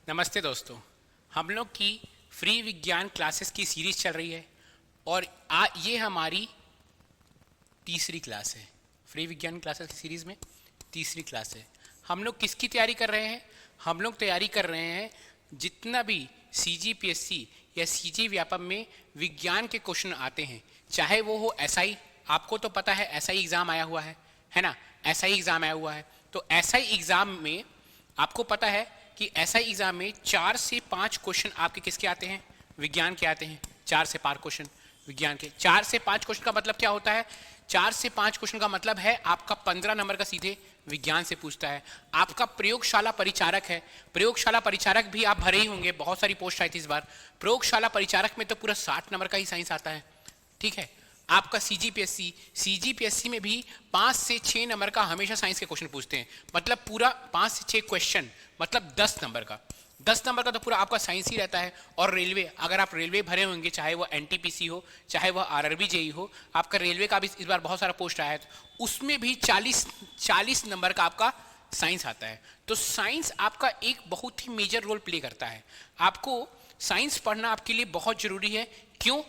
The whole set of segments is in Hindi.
नमस्ते दोस्तों, हम लोग की फ्री विज्ञान क्लासेस की सीरीज चल रही है और ये हमारी तीसरी क्लास है। फ्री विज्ञान क्लासेस की सीरीज में तीसरी क्लास है। हम लोग किसकी तैयारी कर रहे हैं? हम लोग तैयारी कर रहे हैं जितना भी सीजीपीएससी या सीजी व्यापम में विज्ञान के क्वेश्चन आते हैं, चाहे वो हो एसआई। आपको तो पता है एसआई एग्ज़ाम आया हुआ है ना? एसआई एग्ज़ाम आया हुआ है, तो एसआई एग्ज़ाम में आपको पता है कि एसआई एग्ज़ाम में 4 से 5 क्वेश्चन आपके किसके आते हैं? विज्ञान के आते हैं। 4 से 5 क्वेश्चन विज्ञान के। 4 से 5 क्वेश्चन का मतलब क्या होता है? 4 से 5 क्वेश्चन का मतलब है आपका 15 नंबर का सीधे विज्ञान से पूछता है। आपका प्रयोगशाला परिचारक है, प्रयोगशाला परिचारक भी आप भरे ही होंगे, बहुत सारी पोस्ट आई थी इस बार। प्रयोगशाला परिचारक में तो पूरा 60 नंबर का ही साइंस आता है, ठीक है। आपका सीजीपीएससी में भी 5 से 6 नंबर का हमेशा साइंस के क्वेश्चन पूछते हैं, मतलब पूरा 5 से 6 क्वेश्चन, मतलब 10 नंबर का। 10 नंबर का तो पूरा आपका साइंस ही रहता है। और रेलवे, अगर आप रेलवे भरे होंगे, चाहे वो एनटीपीसी हो, चाहे वह आरआरबी जेई हो, आपका रेलवे का भी इस बार बहुत सारा पोस्ट आया है, तो उसमें भी 40 नंबर का आपका साइंस आता है। तो साइंस आपका एक बहुत ही मेजर रोल प्ले करता है। आपको साइंस पढ़ना आपके लिए बहुत जरूरी है। क्यों?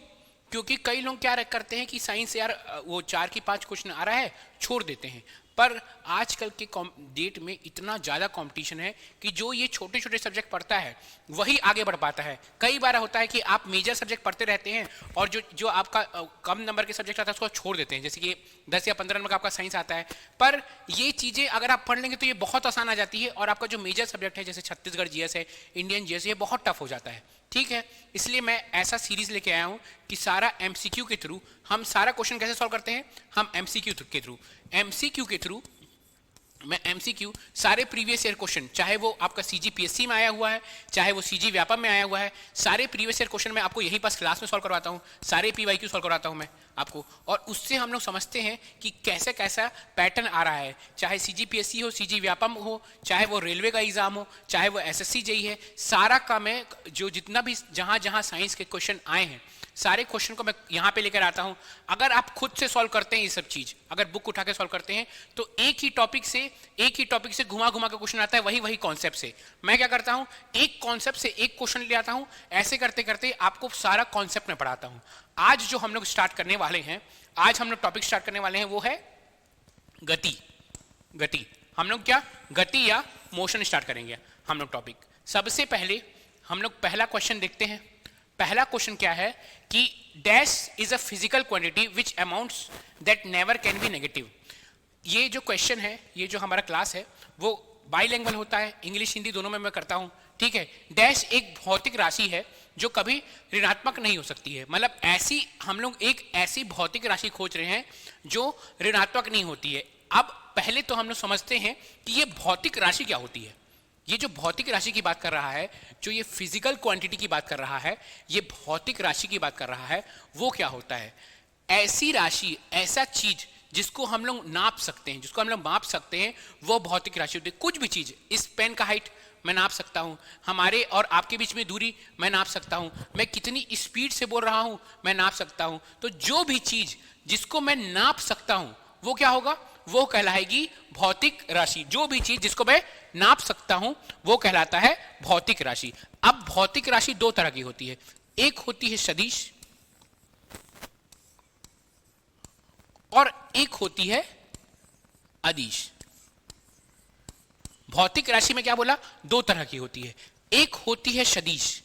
क्योंकि कई लोग क्या करते हैं कि साइंस यार वो 4 की 5 क्वेश्चन आ रहा है, छोड़ देते हैं। पर आजकल के डेट में इतना ज़्यादा कंपटीशन है कि जो ये छोटे छोटे सब्जेक्ट पढ़ता है वही आगे बढ़ पाता है। कई बार होता है कि आप मेजर सब्जेक्ट पढ़ते रहते हैं और जो आपका कम नंबर के सब्जेक्ट आता है उसको छोड़ देते हैं, जैसे कि 10 या 15 नंबर का आपका साइंस आता है। पर ये चीज़ें अगर आप पढ़ लेंगे तो ये बहुत आसान आ जाती है और आपका जो मेजर सब्जेक्ट है, जैसे छत्तीसगढ़ जीएस है, इंडियन जीएस, ये बहुत टफ हो जाता है, ठीक है। इसलिए मैं ऐसा सीरीज लेके आया हूँ कि सारा एमसीक्यू के थ्रू हम सारा क्वेश्चन कैसे सॉल्व करते हैं? हम एमसीक्यू के थ्रू मैं एमसीक्यू सारे प्रीवियस ईयर क्वेश्चन, चाहे वो आपका सीजीपीएससी में आया हुआ है, चाहे वो सीजी व्यापम में आया हुआ है, सारे प्रीवियस ईयर क्वेश्चन मैं आपको यहीं पास क्लास में सॉल्व करवाता हूँ। सारे पीवाईक्यू सॉल्व करवाता हूँ मैं आपको, और उससे हम लोग समझते हैं कि कैसे कैसा पैटर्न आ रहा है। चाहे सीजीपीएससी हो, सीजी व्यापम हो, चाहे वो रेलवे का एग्जाम हो, चाहे वो एसएससी जेई है, सारा का मैं जो जितना भी जहाँ जहाँ साइंस के क्वेश्चन आए हैं सारे क्वेश्चन को मैं यहाँ पे लेकर आता हूँ। अगर आप खुद से सॉल्व करते हैं ये सब चीज़, अगर बुक उठा के सॉल्व करते हैं, तो एक ही टॉपिक से घुमा घुमा के क्वेश्चन आता है, वही कॉन्सेप्ट से। मैं क्या करता हूँ, एक कॉन्सेप्ट से एक क्वेश्चन ले आता हूँ, ऐसे करते करते आपको सारा कॉन्सेप्ट में पढ़ाता हूँ। आज जो हम लोग स्टार्ट करने वाले हैं, आज हम लोग टॉपिक स्टार्ट करने वाले हैं, वो है गति। हम लोग क्या गति या मोशन स्टार्ट करेंगे हम लोग टॉपिक। सबसे पहले हम लोग पहला क्वेश्चन देखते हैं। पहला क्वेश्चन क्या है कि dash is a physical quantity which amounts that never can be negative. ये जो क्वेश्चन है, ये जो हमारा क्लास है, वो बाईलैंग्वेज होता है, इंग्लिश हिंदी दोनों में मैं करता हूँ, ठीक है। डैश एक भौतिक राशि है जो कभी ऋणात्मक नहीं हो सकती है, मतलब ऐसी हम लोग एक ऐसी भौतिक राशि खोज रहे हैं जो ऋणात्मक नहीं होती है। अब पहले तो हम लोग समझते हैं कि ये भौतिक राशि क्या होती है। ये जो भौतिक राशि की बात कर रहा है, जो ये फिजिकल क्वांटिटी की बात कर रहा है, ये भौतिक राशि की बात कर रहा है, वो क्या होता है? ऐसी राशि, ऐसा चीज जिसको हम लोग नाप सकते हैं, जिसको हम लोग माप सकते हैं, वो भौतिक राशि होती है। कुछ भी चीज, इस पेन का हाइट मैं नाप सकता हूं, हमारे और आपके बीच में दूरी मैं नाप सकता हूं, मैं कितनी स्पीड से बोल रहा हूं मैं नाप सकता हूं। तो जो भी चीज जिसको मैं नाप सकता हूं वो क्या होगा? वो कहलाएगी भौतिक राशि। जो भी चीज जिसको मैं नाप सकता हूं वो कहलाता है भौतिक राशि। अब भौतिक राशि दो तरह की होती है, एक होती है सदिश और एक होती है अदिश। भौतिक राशि में क्या बोला? दो तरह की होती है, एक होती है सदिश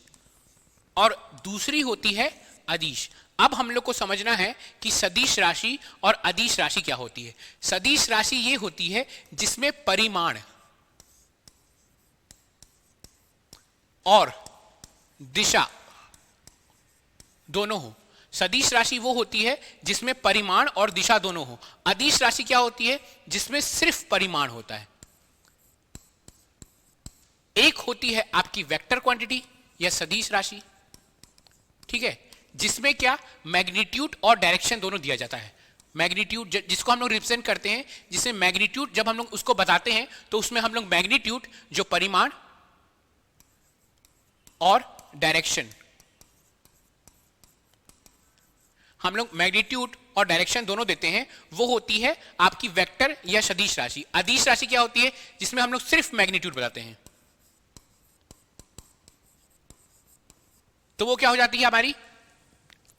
और दूसरी होती है अदिश। अब हम लोग को समझना है कि सदिश राशि और अदिश राशि क्या होती है। सदिश राशि ये होती है जिसमें परिमाण और दिशा दोनों हो। सदिश राशि वो होती है जिसमें परिमाण और दिशा दोनों हो। अदिश राशि क्या होती है? जिसमें सिर्फ परिमाण होता है। एक होती है आपकी वेक्टर क्वांटिटी या सदिश राशि, ठीक है, जिसमें क्या मैग्नीट्यूड और डायरेक्शन दोनों दिया जाता है। मैग्नीट्यूड जिसको हम लोग रिप्रेजेंट करते हैं, जिसमें मैग्नीट्यूड जब हम लोग उसको बताते हैं तो उसमें हम लोग मैग्नीट्यूड जो परिमाण और डायरेक्शन, हम लोग मैग्नीट्यूड और डायरेक्शन दोनों देते हैं, वो होती है आपकी वेक्टर या सदिश राशि। अदिश राशि क्या होती है? जिसमें हम लोग सिर्फ मैग्नीट्यूड बताते हैं। तो वो क्या हो जाती है हमारी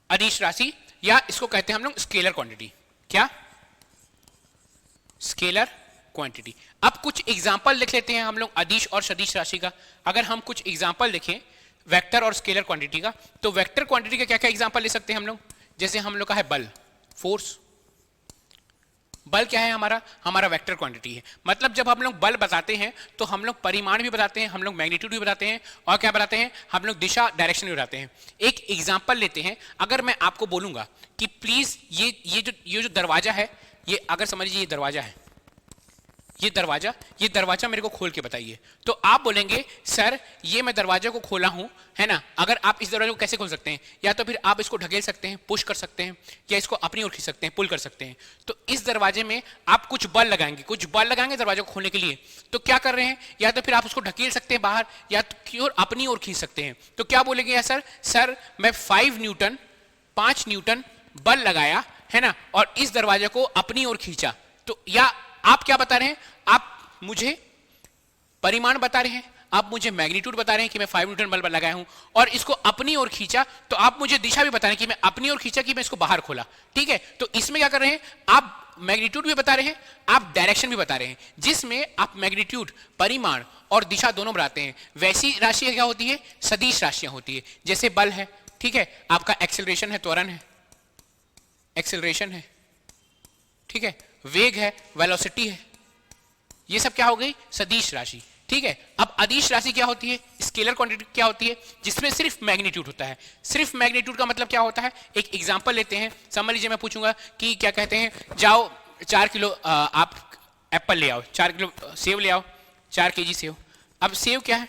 अदिश राशि, या इसको कहते हैं हम लोग स्केलर क्वांटिटी। क्या? Scalar quantity. अब कुछ एग्जांपल लिख लेते हैं हम लोग अदिश और सदिश राशि का। अगर हम कुछ एग्जांपल लिखें वेक्टर और स्केलर क्वांटिटी का, तो वेक्टर क्वांटिटी का क्या क्या एग्जांपल ले सकते हैं हम लोग? जैसे हम लोग का है बल, फोर्स। बल क्या है हमारा? हमारा वेक्टर क्वांटिटी है। मतलब जब हम लोग बल बताते हैं तो हम लोग परिमाण भी बताते हैं, हम लोग मैग्नीट्यूड भी बताते हैं, और क्या बताते हैं? हम लोग दिशा, डायरेक्शन भी बताते हैं। एक एग्जांपल लेते हैं। अगर मैं आपको बोलूंगा कि प्लीज ये जो दरवाजा है, ये अगर समझ लीजिए ये दरवाजा है, ये दरवाजा मेरे को खोल के बताइए, तो आप बोलेंगे सर ये मैं दरवाजे को खोला हूं, है ना। अगर आप इस दरवाजे को कैसे खोल सकते हैं? या तो फिर आप इसको ढकेल सकते हैं, पुश कर सकते हैं, या इसको अपनी ओर खींच सकते हैं, पुल कर सकते हैं। तो इस दरवाजे में आप कुछ बल लगाएंगे दरवाजे को खोलने के लिए। तो क्या कर रहे हैं? या तो फिर आप उसको ढकेल सकते हैं बाहर, या तो अपनी ओर खींच सकते हैं। तो क्या बोलेंगे सर मैं 5 न्यूटन बल लगाया, है ना, और इस दरवाजे को अपनी ओर खींचा। तो या आप क्या बता रहे हैं? आप मुझे परिमाण बता रहे हैं, आप मुझे मैग्नीट्यूड बता रहे हैं कि मैं 5 न्यूटन बल लगाया हूं और इसको अपनी ओर खींचा। तो आप मुझे दिशा भी बता रहे हैं कि मैं अपनी ओर खींचा कि मैं इसको बाहर खोला। ठीक है, तो इसमें क्या कर रहे हैं? आप मैग्नीट्यूड भी बता रहे हैं, आप डायरेक्शन भी बता रहे हैं, जिसमें आप मैग्नीट्यूड, परिमाण और दिशा दोनों बताते हैं। वैसी राशि क्या होती है? सदिश राशियां होती है। जैसे बल है, ठीक है, आपका एक्सेलरेशन है, त्वरण है, एक्सेलरेशन है, ठीक है, वेग है, वेलोसिटी है, ये सब क्या हो गई? सदिश राशि। ठीक है, अब अदिश राशि क्या होती है? स्केलर क्वांटिटी क्या होती है? जिसमें सिर्फ मैग्नीट्यूड होता है। सिर्फ मैग्नीट्यूड का मतलब क्या होता है? एक एग्जांपल लेते हैं। समझ लीजिए मैं पूछूंगा कि क्या कहते हैं, जाओ 4 किलो आप एप्पल ले आओ, 4 किलो सेव ले आओ, 4 केजी सेव। अब सेव क्या है?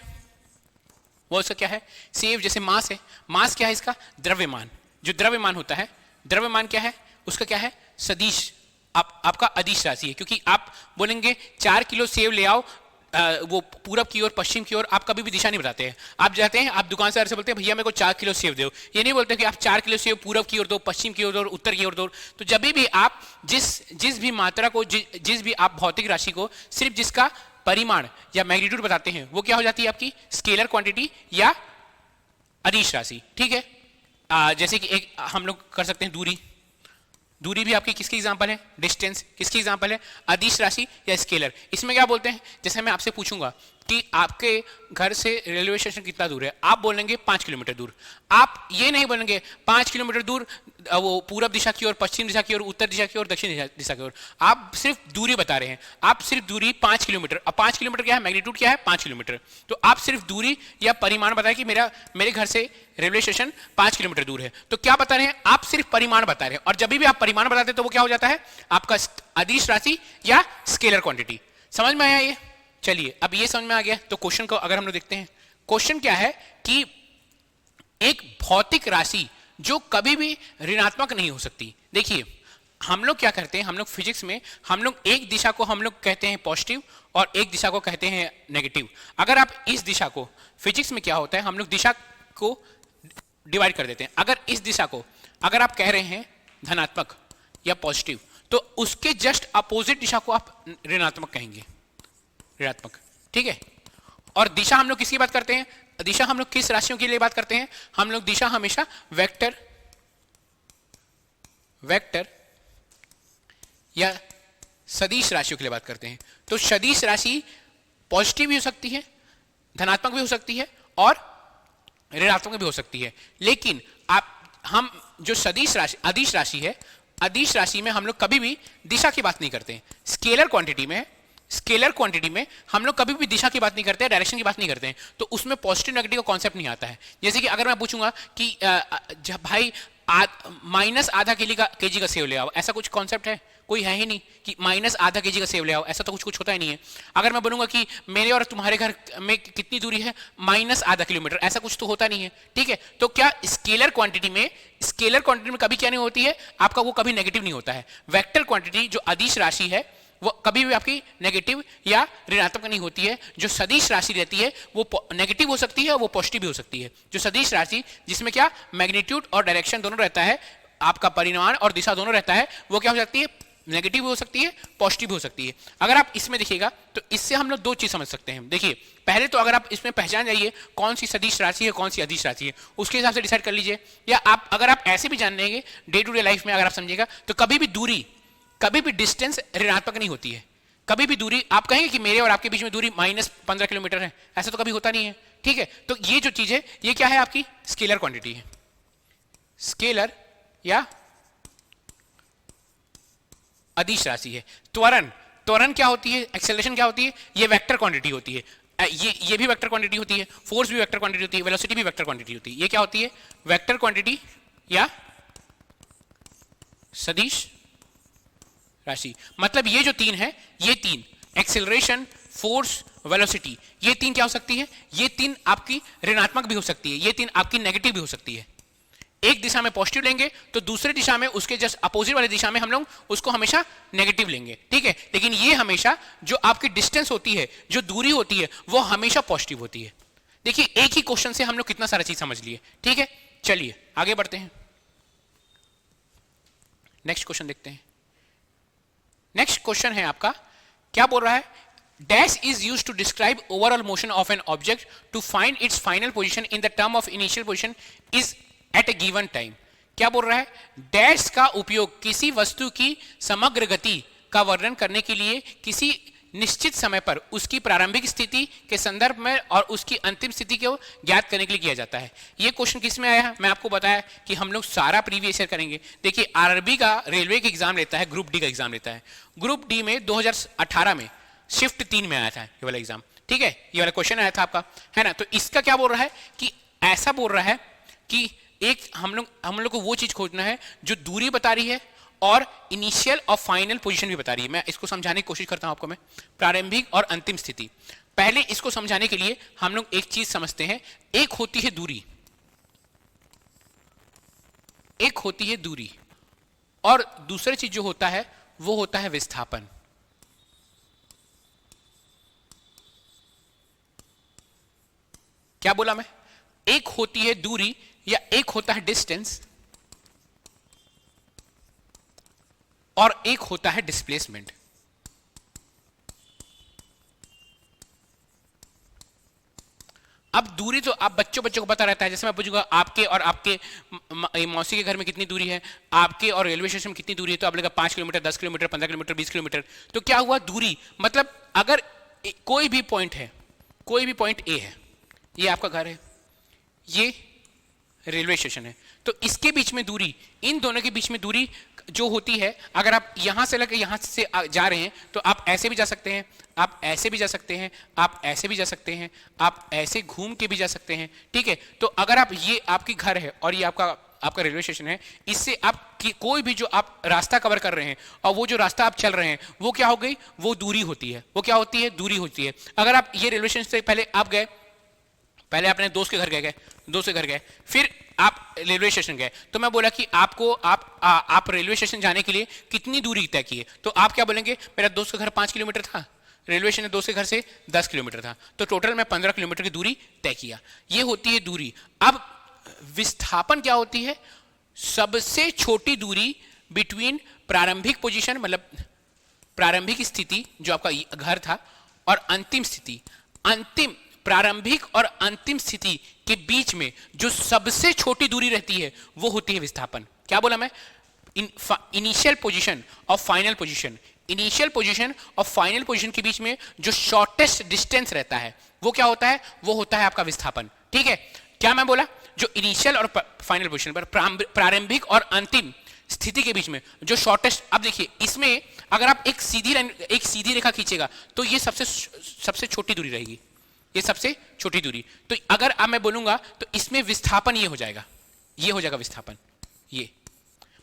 वो उसका क्या है? सेव जैसे मास है, मास क्या है इसका? द्रव्यमान। जो द्रव्यमान होता है, द्रव्यमान क्या है उसका? क्या है? सदिश, आपका अदिश राशि है। क्योंकि आप बोलेंगे 4 किलो सेव ले आओ, वो पूरब की ओर, पश्चिम की ओर, आप कभी भी दिशा नहीं बताते हैं। आप जाते हैं, आप दुकानदार से बोलते हैं भैया मेरे को 4 किलो सेव दो। ये नहीं बोलते कि आप 4 किलो सेव पूरब की ओर दो, पश्चिम की ओर दो, उत्तर की ओर दो। तो जब भी आप जिस भी मात्रा को, जिस भी आप भौतिक राशि को सिर्फ जिसका परिमाण या मैग्नीट्यूड बताते हैं, वो क्या हो जाती है? आपकी स्केलर क्वांटिटी या अदिश राशि। ठीक है, जैसे कि एक हम लोग कर सकते हैं दूरी भी आपकी किसकी एग्जांपल है? डिस्टेंस किसकी एग्जांपल है? अदिश राशि या स्केलर। इसमें क्या बोलते हैं? जैसे मैं आपसे पूछूंगा कि आपके घर से रेलवे स्टेशन कितना दूर है, आप बोलेंगे 5 किलोमीटर दूर। आप ये नहीं बोलेंगे 5 किलोमीटर दूर वो पूरब दिशा की ओर, पश्चिम दिशा की ओर, उत्तर दिशा की ओर, दक्षिण दिशा की ओर। आप सिर्फ दूरी बता रहे हैं, आप सिर्फ दूरी 5 किलोमीटर। अब 5 किलोमीटर क्या है? मैग्नीट्यूड क्या है? 5 किलोमीटर। तो आप सिर्फ दूरी या परिमाण बताएं कि मेरे घर से रेलवे स्टेशन 5 किलोमीटर दूर है। तो क्या बता रहे हैं? आप सिर्फ परिमाण बता रहे हैं। और जब भी आप परिमाण बताते हैं तो वो क्या हो जाता है? आपका अदिश राशि या स्केलर क्वांटिटी। समझ में आया ये? चलिए, अब ये समझ में आ गया तो क्वेश्चन को अगर हम लोग देखते हैं, क्वेश्चन क्या है कि एक भौतिक राशि जो कभी भी ऋणात्मक नहीं हो सकती। देखिए हम लोग क्या करते हैं, हम लोग फिजिक्स में हम लोग एक दिशा को हम लोग कहते हैं पॉजिटिव और एक दिशा को कहते हैं नेगेटिव। अगर आप इस दिशा को, फिजिक्स में क्या होता है, हम लोग दिशा को डिवाइड कर देते हैं। अगर इस दिशा को अगर आप कह रहे हैं धनात्मक या पॉजिटिव, तो उसके जस्ट अपोजिट दिशा को आप ऋणात्मक कहेंगे, ऋणात्मक। ठीक है, और दिशा हम लोग किसकी बात करते हैं? दिशा हम लोग किस राशियों के लिए बात करते हैं? हम लोग दिशा हमेशा वेक्टर या सदिश राशियों के लिए बात करते हैं। तो सदिश राशि पॉजिटिव भी हो सकती है, धनात्मक भी हो सकती है और ऋणात्मक भी हो सकती है। लेकिन हम जो सदिश राशि, अदिश राशि है, अदिश राशि में हम लोग कभी भी दिशा की बात नहीं करते। स्केलर क्वांटिटी में हम लोग कभी भी दिशा की बात नहीं करते, डायरेक्शन की बात नहीं करते हैं। तो उसमें पॉजिटिव नेगेटिव का कॉन्सेप्ट नहीं आता है। जैसे कि अगर मैं पूछूंगा कि भाई माइनस आधा केजी का सेव ले आओ, ऐसा कुछ कॉन्सेप्ट है? कोई है ही नहीं कि माइनस आधा केजी का सेव ले आओ, ऐसा तो कुछ होता ही नहीं है। अगर मैं बोलूंगा कि मेरे और तुम्हारे घर में कितनी दूरी है, माइनस आधा किलोमीटर, ऐसा कुछ तो होता नहीं है। ठीक है, तो क्या स्केलर क्वांटिटी में कभी क्या नहीं होती है आपका? वो कभी नेगेटिव नहीं होता है। वेक्टर क्वांटिटी जो अदिश राशि है वो कभी भी आपकी नेगेटिव या ऋणात्मक नहीं होती है। जो सदिश राशि रहती है वो नेगेटिव हो सकती है, वो पॉजिटिव भी हो सकती है। जो सदिश राशि जिसमें क्या मैग्नीट्यूड और डायरेक्शन दोनों रहता है, आपका परिमाण और दिशा दोनों रहता है, वो क्या हो जाती है? नेगेटिव भी हो सकती है, पॉजिटिव भी हो सकती है। अगर आप इसमें देखिएगा तो इससे हम लोग दो चीज समझ सकते हैं। देखिए पहले तो अगर आप इसमें पहचान जाइए कौन सी सदिश राशि है कौन सी अदिश राशि है, उसके हिसाब से डिसाइड कर लीजिए। या आप अगर आप ऐसे भी जान लेंगे डे टू डे लाइफ में, अगर आप समझिएगा तो कभी भी दूरी, कभी भी डिस्टेंस ऋणात्मक नहीं होती है। कभी भी दूरी आप कहेंगे कि मेरे और आपके बीच में दूरी -15 किलोमीटर है, ऐसा तो कभी होता नहीं है। ठीक है, तो ये जो चीज है ये क्या है, आपकी स्केलर क्वांटिटी है। स्केलर या अदिश राशि है। त्वरण, त्वरण क्या होती है, एक्सेलरेशन क्या होती है, ये वेक्टर क्वांटिटी होती है। ये भी वेक्टर क्वांटिटी होती है, फोर्स भी वेक्टर क्वांटिटी होती है, वेलोसिटी भी वेक्टर क्वांटिटी होती है। ये क्या होती है, वेक्टर क्वांटिटी या सदिश राशि। मतलब ये जो तीन है, ये तीन एक्सेलरेशन, फोर्स, वेलोसिटी, ये तीन क्या हो सकती है, ये तीन आपकी ऋणात्मक भी हो सकती है, ये तीन आपकी नेगेटिव भी हो सकती है। एक दिशा में पॉजिटिव लेंगे तो दूसरे दिशा में उसके जस्ट अपोजिट वाली दिशा में हम लोग उसको हमेशा नेगेटिव लेंगे। ठीक है, लेकिन ये हमेशा जो आपकी डिस्टेंस होती है, जो दूरी होती है, वो हमेशा पॉजिटिव होती है। देखिए एक ही क्वेश्चन से हम लोग कितना सारा चीज समझ लिए। ठीक है, चलिए आगे बढ़ते हैं, नेक्स्ट क्वेश्चन देखते हैं। नेक्स्ट क्वेश्चन है आपका, क्या बोल रहा है, dash is used to describe overall motion of an object to find its final position in the term of initial position is at a given time. क्या बोल रहा है, डैश का उपयोग किसी वस्तु की समग्र गति का वर्णन करने के लिए किसी निश्चित समय पर उसकी प्रारंभिक स्थिति के संदर्भ में और उसकी अंतिम स्थिति को ज्ञात करने के लिए किया जाता है। यह क्वेश्चन किस में आया है, मैं आपको बताया कि हम लोग सारा प्रीवियस ईयर करेंगे। देखिए आरआरबी का रेलवे का एग्जाम लेता है, ग्रुप डी का एग्जाम लेता है। ग्रुप डी में 2018 में शिफ्ट 3 में आया था ये वाला एग्जाम। ठीक है, ये वाला क्वेश्चन आया था आपका, है ना। तो इसका क्या बोल रहा है कि ऐसा बोल रहा है कि एक हम लोग को वो चीज खोजना है जो दूरी बता रही है और इनिशियल और फाइनल पोजीशन भी बता रही है। मैं इसको समझाने की कोशिश करता हूं आपको, मैं प्रारंभिक और अंतिम स्थिति। पहले इसको समझाने के लिए हम लोग एक चीज समझते हैं, एक होती है दूरी, एक होती है दूरी, और दूसरी चीज जो होता है वो होता है विस्थापन। क्या बोला मैं, एक होती है दूरी या एक होता है डिस्टेंस और एक होता है डिस्प्लेसमेंट। अब दूरी तो आप बच्चों को पता रहता है। जैसे मैं पूछूंगा आपके और आपके मौसी के घर में कितनी दूरी है, आपके और रेलवे स्टेशन में कितनी दूरी है, तो आप बोलेगा 5 किलोमीटर, 10 किलोमीटर, 15 किलोमीटर, 20 किलोमीटर। तो क्या हुआ, दूरी मतलब अगर कोई भी पॉइंट है, कोई भी पॉइंट ए है, ये आपका घर है, ये रेलवे स्टेशन है, तो इसके बीच में दूरी, इन दोनों के बीच में दूरी जो होती है, अगर आप यहां से लेकर यहां से जा रहे हैं तो आप ऐसे भी जा सकते हैं, आप ऐसे भी जा सकते हैं, आप ऐसे भी जा सकते हैं, आप ऐसे घूम के भी जा सकते हैं। ठीक है, तो अगर आप, ये आपकी घर है और ये आपका रेलवे स्टेशन है, इससे आप कोई भी जो आप रास्ता कवर कर रहे हैं और वो जो रास्ता आप चल रहे हैं वो क्या हो गई, वो दूरी होती है। वो क्या होती है, दूरी होती है। अगर आप ये रेलवे स्टेशन से पहले आप गए, पहले अपने दोस्त के घर गए, दोस्त के घर गए, फिर आप रेलवे स्टेशन गए, तो मैं बोला कि आपको आप रेलवे स्टेशन जाने के लिए कितनी दूरी तय की है, तो आप क्या बोलेंगे, मेरा दोस्त का घर 5 किलोमीटर था, रेलवे स्टेशन दोस्त के घर से 10 किलोमीटर था, तो टोटल मैं 15 किलोमीटर की दूरी तय किया। ये होती है दूरी। अब विस्थापन क्या होती है, सबसे छोटी दूरी बिटवीन प्रारंभिक पोजीशन, मतलब प्रारंभिक स्थिति जो आपका घर था, और अंतिम स्थिति। अंतिम, प्रारंभिक और अंतिम स्थिति के बीच में जो सबसे छोटी दूरी रहती है वो होती है विस्थापन। क्या बोला मैं, इनिशियल पोजीशन और फाइनल पोजीशन। इनिशियल पोजीशन और फाइनल पोजीशन के बीच में जो शॉर्टेस्ट डिस्टेंस रहता है वो क्या होता है, वो होता है आपका विस्थापन। ठीक है, क्या मैं बोला, जो इनिशियल और फाइनल पोजीशन पर, प्रारंभिक और अंतिम स्थिति के बीच में जो शॉर्टेस्ट। अब देखिए इसमें अगर आप एक सीधी रेखा खींचेगा तो ये सबसे छोटी दूरी रहेगी, ये सबसे छोटी दूरी। तो अगर अब मैं बोलूंगा तो इसमें विस्थापन ये हो जाएगा, ये हो जाएगा विस्थापन, ये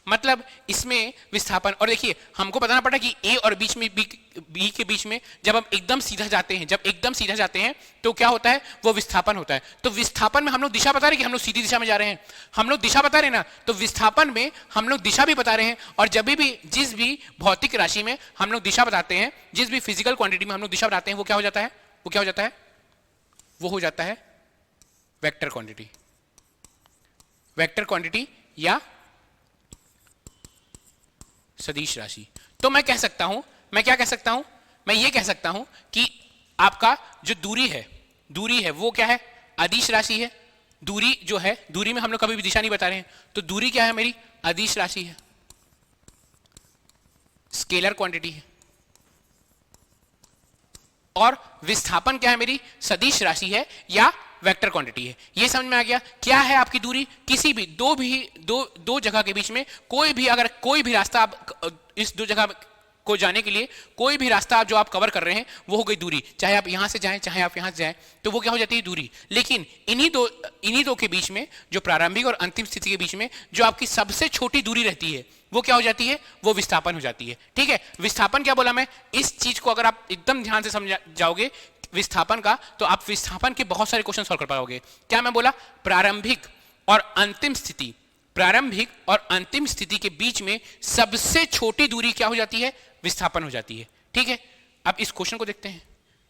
मतलब इसमें विस्थापन। और देखिए हमको बताना पड़ा कि ए और बीच में बी के बीच में जब हम एकदम सीधा जाते हैं, जब एकदम सीधा जाते हैं तो क्या होता है, वो विस्थापन होता है। तो विस्थापन में हम लोग दिशा बता रहे हैं कि हम लोग सीधी दिशा में जा रहे हैं, हम लोग दिशा बता रहे हैं ना, तो विस्थापन में हम लोग दिशा भी बता रहे हैं। और जब भी जिस भी भौतिक राशि में हम लोग दिशा बताते हैं, जिस भी फिजिकल क्वांटिटी में हम लोग दिशा बताते हैं, वो क्या हो जाता है, वो क्या हो जाता है, वो हो जाता है वेक्टर क्वांटिटी। वेक्टर क्वांटिटी या सदिश राशि। तो मैं कह सकता हूं, मैं क्या कह सकता हूं, मैं ये कह सकता हूं कि आपका जो दूरी है वो क्या है, अदिश राशि है। दूरी जो है, दूरी में हम लोग कभी भी दिशा नहीं बता रहे हैं, तो दूरी क्या है मेरी, अदिश राशि है, स्केलर क्वांटिटी है। और विस्थापन क्या है मेरी, सदिश राशि है या वेक्टर क्वांटिटी है। ये समझ में आ गया। क्या है आपकी दूरी, किसी भी दो जगह के बीच में कोई भी, अगर कोई भी रास्ता आप इस दो जगह को जाने के लिए कोई भी रास्ता आप जो आप कवर कर रहे हैं वो हो गई दूरी, चाहे आप यहां से जाएं चाहे आप यहां से जाएं, तो वो क्या हो जाती है, दूरी। लेकिन इन्हीं दो के बीच में, जो प्रारंभिक और अंतिम स्थिति के बीच में जो आपकी सबसे छोटी दूरी रहती है वो क्या हो जाती है, वो विस्थापन हो जाती है। ठीक है, विस्थापन क्या बोला मैं, इस चीज को अगर आप एकदम ध्यान से समझ जाओगे विस्थापन का, तो आप विस्थापन के बहुत सारे क्वेश्चन सॉल्व कर पाओगे। क्या मैं बोला, प्रारंभिक और अंतिम स्थिति, प्रारंभिक और अंतिम स्थिति के बीच में सबसे छोटी दूरी क्या हो जाती है, विस्थापन हो जाती है। ठीक है, अब इस क्वेश्चन को देखते हैं।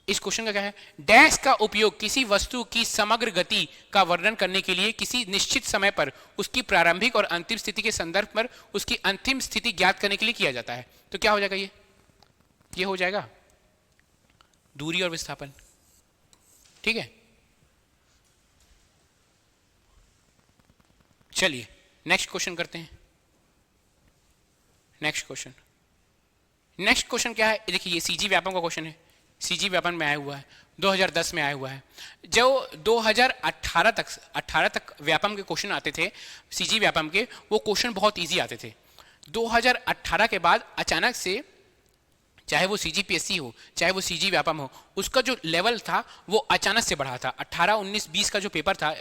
इस क्वेश्चन का क्या है, डैश का उपयोग किसी वस्तु की समग्र गति का वर्णन करने के लिए किसी निश्चित समय पर उसकी प्रारंभिक और अंतिम स्थिति के संदर्भ पर उसकी अंतिम स्थिति ज्ञात करने के लिए किया जाता है। तो क्या हो जाएगा, ये हो जाएगा दूरी और विस्थापन। ठीक है, चलिए नेक्स्ट क्वेश्चन करते हैं। नेक्स्ट क्वेश्चन क्या है, देखिए ये सीजी व्यापम का क्वेश्चन है। सीजी व्यापम में आया हुआ है, 2010 में आया हुआ है। जो 2018 तक व्यापम के क्वेश्चन आते थे सीजी व्यापम के, वो क्वेश्चन बहुत इजी आते थे। 2018 के बाद अचानक से, चाहे वो सीजीपीएससी हो चाहे वो सीजी व्यापम हो, उसका जो लेवल था वो अचानक से बढ़ा था। 18, 19, 20 का जो पेपर था,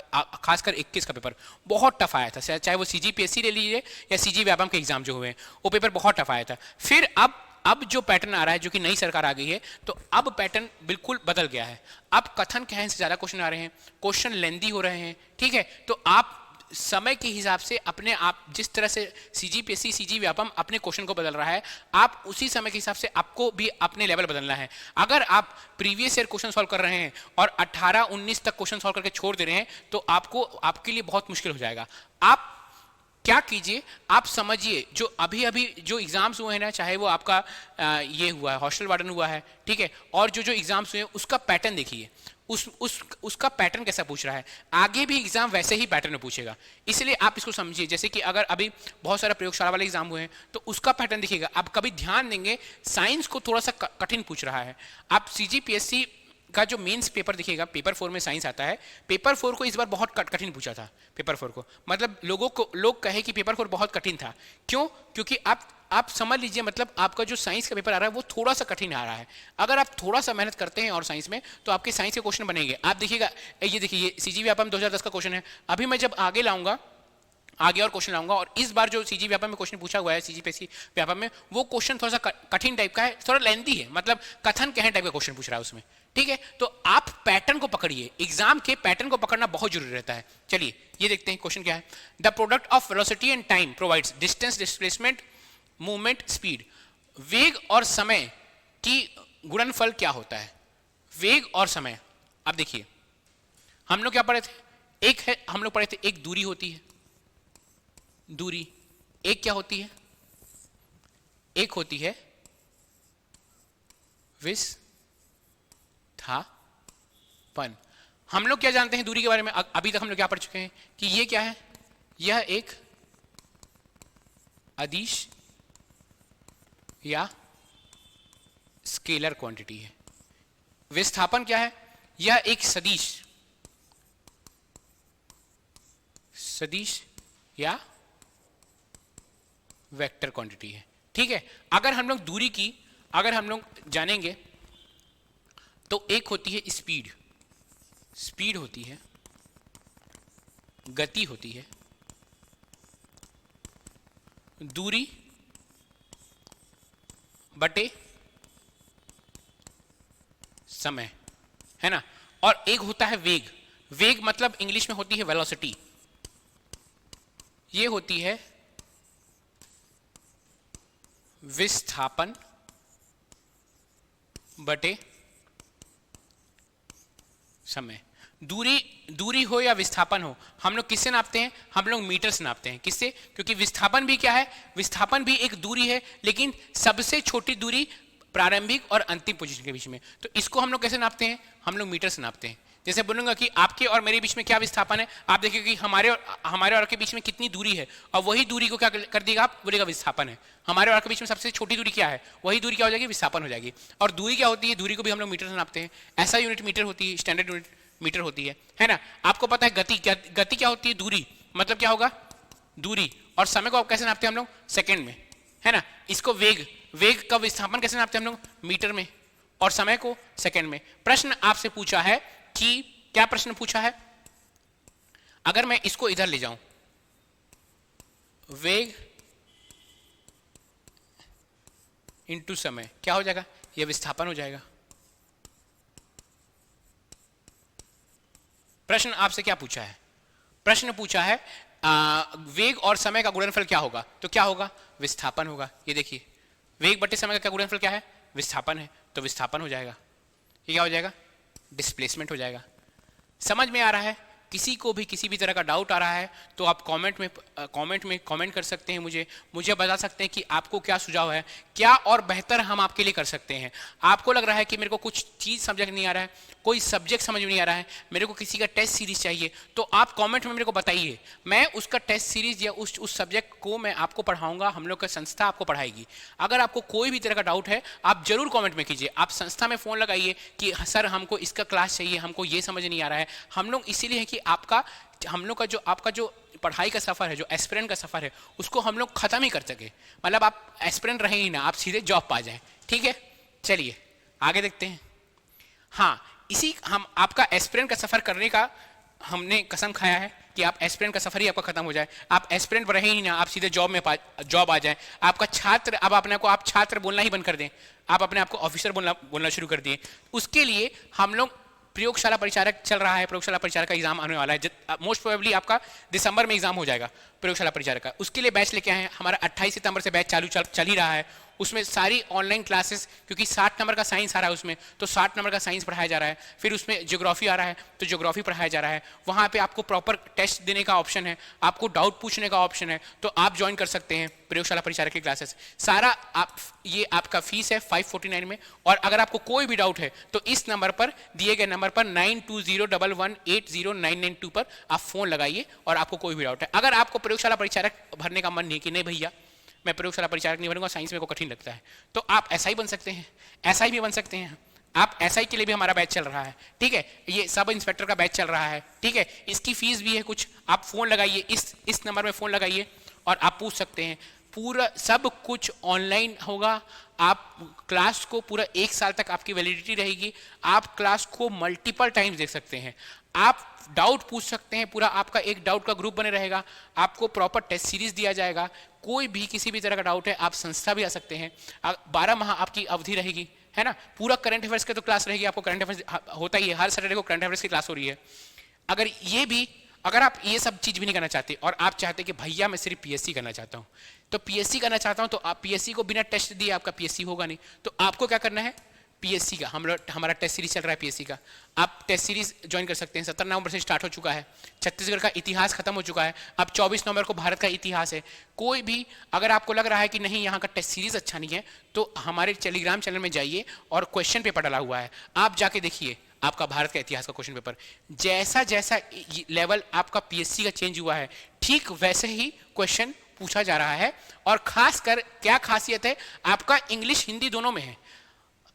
खासकर 21 का पेपर बहुत टफ आया था। चाहे वो सीजीपीएससी ले लीजिए या सीजी व्यापम के एग्जाम जो हुए, वो पेपर बहुत टफ आया था। फिर अब जो पैटर्न आ रहा है, जो कि नई सरकार आ गई है, तो अब पैटर्न बिल्कुल बदल गया है। अब कथन कहने से ज्यादा क्वेश्चन आ रहे हैं, क्वेश्चन लेंदी हो रहे हैं। ठीक है, तो आप समय के हिसाब से अपने आप, जिस तरह से सीजीपीएससी सीजी व्यापम अपने क्वेश्चन को बदल रहा है, आप उसी समय के हिसाब से आपको भी अपने लेवल बदलना है। अगर आप प्रीवियस ईयर क्वेश्चन सॉल्व कर रहे हैं और 18-19 तक क्वेश्चन सॉल्व करके छोड़ दे रहे हैं, तो आपके लिए बहुत मुश्किल हो जाएगा। आप क्या कीजिए, आप समझिए जो अभी जो एग्जाम्स हुए हैं ना, चाहे वो आपका ये हुआ है, हॉस्टल वार्डन हुआ है, ठीक है, और जो एग्जाम्स हुए हैं उसका पैटर्न देखिए, उसका पैटर्न कैसा पूछ रहा है। आगे भी एग्जाम वैसे ही पैटर्न में पूछेगा, इसलिए आप इसको समझिए। जैसे कि अगर अभी बहुत सारा प्रयोगशाला वाले एग्जाम हुए हैं, तो उसका पैटर्न देखिएगा। आप कभी ध्यान देंगे, साइंस को थोड़ा सा कठिन पूछ रहा है। आप सीजीपीएससी का जो मेंस पेपर देखिएगा, पेपर 4 में साइंस आता है। पेपर 4 को इस बार बहुत कठिन पूछा था। पेपर 4 को मतलब लोग कहे कि पेपर 4 बहुत कठिन था। क्यों? क्योंकि आप समझ लीजिए, मतलब आपका जो साइंस का पेपर आ रहा है वो थोड़ा सा कठिन आ रहा है। अगर आप थोड़ा सा मेहनत करते हैं और साइंस में, तो आपके साइंस के क्वेश्चन बनेंगे। आप देखिएगा, ये देखिए, ये सीजी व्यापम 2010 का क्वेश्चन है। अभी मैं जब आगे लाऊंगा, आगे और क्वेश्चन लाऊंगा, और इस बार जो सीजी व्यापम में क्वेश्चन पूछा हुआ है सीजीपीएससी व्यापम में, वो क्वेश्चन थोड़ा सा कठिन टाइप का है, थोड़ा लेंथी है, मतलब कथन कहने टाइप का क्वेश्चन पूछ रहा है उसमें। ठीक है, तो आप पैटर्न को पकड़िए, एग्जाम के पैटर्न को पकड़ना बहुत जरूरी रहता है। चलिए ये देखते हैं क्वेश्चन क्या है। The product of velocity and time provides distance, displacement, movement, speed. वेग और समय की गुणनफल क्या होता है? वेग और समय। अब देखिए, हम लोग क्या पढ़े थे, एक है, हम लोग पढ़े थे एक दूरी होती है, दूरी। एक क्या होती है? एक होती है विस्थापन। हम लोग क्या जानते हैं दूरी के बारे में? अभी तक हम लोग क्या पढ़ चुके हैं कि ये क्या है, यह एक अदिश या स्केलर क्वांटिटी है। विस्थापन क्या है? यह एक सदिश या वेक्टर क्वांटिटी है। ठीक है, अगर हम लोग दूरी की, अगर हम लोग जानेंगे, तो एक होती है स्पीड होती है, गति होती है, दूरी बटे समय, है ना। और एक होता है वेग। वेग मतलब इंग्लिश में होती है वेलोसिटी। ये होती है विस्थापन बटे समय। दूरी हो या विस्थापन हो, हम लोग किससे नापते हैं? हम लोग मीटर से नापते हैं। किससे? क्योंकि विस्थापन भी क्या है? विस्थापन भी एक दूरी है, लेकिन सबसे छोटी दूरी प्रारंभिक और अंतिम पोजीशन के बीच में। तो इसको हम लोग कैसे नापते हैं? हम लोग मीटर से नापते हैं। जैसे बोलूंगा कि आपके और मेरे बीच में क्या विस्थापन है, आप देखिए कि हमारे और के बीच में कितनी दूरी है, और वही दूरी को क्या कर देगा आप? बोलेगा विस्थापन है। हमारे और के बीच में सबसे छोटी दूरी क्या है? वही दूरी क्या हो जाएगी? विस्थापन हो जाएगी। और दूरी क्या होती है? दूरी को भी हम लोग मीटर से नापते हैं। ऐसा यूनिट मीटर होती है, स्टैंडर्ड यूनिट मीटर होती है ना। आपको पता है गति क्या होती है? दूरी। मतलब क्या होगा? दूरी। और समय को आप कैसे नापते हैं हम लोग? सेकंड में, है ना। इसको वेग का विस्थापन कैसे नापते हैं हम लोग? मीटर में। और समय को सेकंड में। प्रश्न आपसे पूछा है कि, क्या प्रश्न पूछा है? अगर मैं इसको इधर ले जाऊं, वेग इनटू समय, क्या हो जाएगा? यह विस्थापन हो जाएगा। प्रश्न आपसे क्या पूछा है? प्रश्न पूछा है वेग और समय का गुणनफल क्या होगा? तो क्या होगा? विस्थापन होगा। ये देखिए, वेग बटे समय का क्या गुणनफल क्या है? विस्थापन है, तो विस्थापन हो जाएगा। ये क्या हो जाएगा? डिस्प्लेसमेंट हो जाएगा। समझ में आ रहा है? किसी को भी किसी भी तरह का डाउट आ रहा है तो आप कमेंट में कमेंट कर सकते हैं। मुझे बता सकते हैं कि आपको क्या सुझाव है, क्या और बेहतर हम आपके लिए कर सकते हैं। आपको लग रहा है कि मेरे को कुछ चीज़ सब्जेक्ट नहीं आ रहा है, कोई सब्जेक्ट समझ में नहीं आ रहा है, मेरे को किसी का टेस्ट सीरीज चाहिए, तो आप कमेंट में मेरे को बताइए। मैं उसका टेस्ट सीरीज या उस सब्जेक्ट को मैं आपको पढ़ाऊंगा, हम लोग का संस्था आपको पढ़ाएगी। अगर आपको कोई भी तरह का डाउट है, आप जरूर कमेंट में कीजिए। आप संस्था में फ़ोन लगाइए कि सर हमको इसका क्लास चाहिए, हमको ये समझ नहीं आ रहा है। हम लोग इसीलिए है कि हम लोग का आपका जो पढ़ाई का सफ़र है, जो एस्पिरेंट का सफ़र है, उसको हम लोग ख़त्म ही कर सके। मतलब आप एस्पिरेंट रहे ही ना, आप सीधे जॉब पा जाएं। ठीक है, चलिए आगे देखते हैं। हाँ, हम आपका एस्पिरेंट का सफ़र करने का हमने कसम खाया है कि आप एस्पिरेंट का सफ़र ही आपका ख़त्म हो जाए। आप एस्पिरेंट रहे ही ना, आप सीधे जॉब आ जाए। आपका छात्र, अब अपने को आप छात्र बोलना ही बंद कर दें, आप अपने आप को ऑफिसर बोलना शुरू कर दिए। उसके लिए हम लोग प्रयोगशाला परिचारक चल रहा है, प्रयोगशाला परिचारक का एग्जाम आने वाला है। मोस्ट प्रोबेबली आपका दिसंबर में एग्जाम हो जाएगा प्रयोगशाला परिचारक का। उसके लिए बैच लेके आए हैं। हमारा 28 सितंबर से बैच चल ही रहा है। उसमें सारी ऑनलाइन क्लासेस, क्योंकि 60 नंबर का साइंस आ रहा है उसमें, तो 60 नंबर का साइंस पढ़ाया जा रहा है। फिर उसमें ज्योग्राफी आ रहा है, तो ज्योग्राफी पढ़ाया जा रहा है। वहाँ पे आपको प्रॉपर टेस्ट देने का ऑप्शन है, आपको डाउट पूछने का ऑप्शन है, तो आप ज्वाइन कर सकते हैं प्रयोगशाला परिचारक की क्लासेस। सारा ये आपका फीस है 549 में। और अगर आपको कोई भी डाउट है तो इस नंबर पर, दिए गए नंबर पर 9201180992 पर आप फोन लगाइए और आपको कोई भी डाउट है। अगर आपको प्रयोगशाला परिचारक भरने का मन नहीं कि नहीं भैया मैं प्रयोगशाला परिचारक नहीं बनूंगा, साइंस मेरे को कठिन लगता है, तो आप एसआई बन सकते हैं। एसआई भी बन सकते हैं आप। एसआई के लिए भी हमारा बैच चल रहा है। ठीक है, ये सब इंस्पेक्टर का बैच चल रहा है। ठीक है, इसकी फीस भी है कुछ। आप फोन लगाइए, इस नंबर में फोन लगाइए और आप पूछ सकते हैं। पूरा सब कुछ ऑनलाइन होगा। आप क्लास को पूरा 1 साल तक आपकी वैलिडिटी रहेगी। आप क्लास को मल्टीपल टाइम्स देख सकते हैं। आप डाउट पूछ सकते हैं। पूरा आपका एक डाउट का ग्रुप बने रहेगा। आपको प्रॉपर टेस्ट सीरीज दिया जाएगा। कोई भी किसी भी तरह का डाउट है, आप संस्था भी आ सकते हैं। 12 माह आपकी अवधि रहेगी, है ना। पूरा करंट अफेयर्स की तो क्लास रहेगी। आपको करंट अफेयर्स होता ही है, हर सैटरडे को करंट अफेयर्स की क्लास हो रही है। अगर आप ये सब चीज़ भी नहीं करना चाहते और आप चाहते कि भैया मैं सिर्फ पीएससी करना चाहता हूँ, तो पीएससी करना चाहता हूँ, तो आप पीएससी को बिना टेस्ट दिए आपका पीएससी होगा नहीं। तो आपको क्या करना है? पीएससी का हमारा टेस्ट सीरीज चल रहा है पीएससी का। आप टेस्ट सीरीज ज्वाइन कर सकते हैं। 17 नवंबर से स्टार्ट हो चुका है। छत्तीसगढ़ का इतिहास खत्म हो चुका है। अब 24 नवंबर को भारत का इतिहास है। कोई भी अगर आपको लग रहा है कि नहीं यहाँ का टेस्ट सीरीज अच्छा नहीं है, तो हमारे टेलीग्राम चैनल में जाइए और क्वेश्चन पेपर डाला हुआ है, आप जाके देखिए आपका भारत का इतिहास का क्वेश्चन पेपर। जैसा जैसा लेवल आपका पीएससी का चेंज हुआ है, ठीक वैसे ही क्वेश्चन पूछा जा रहा है। और खासकर क्या खासियत है, आपका इंग्लिश हिंदी दोनों में है।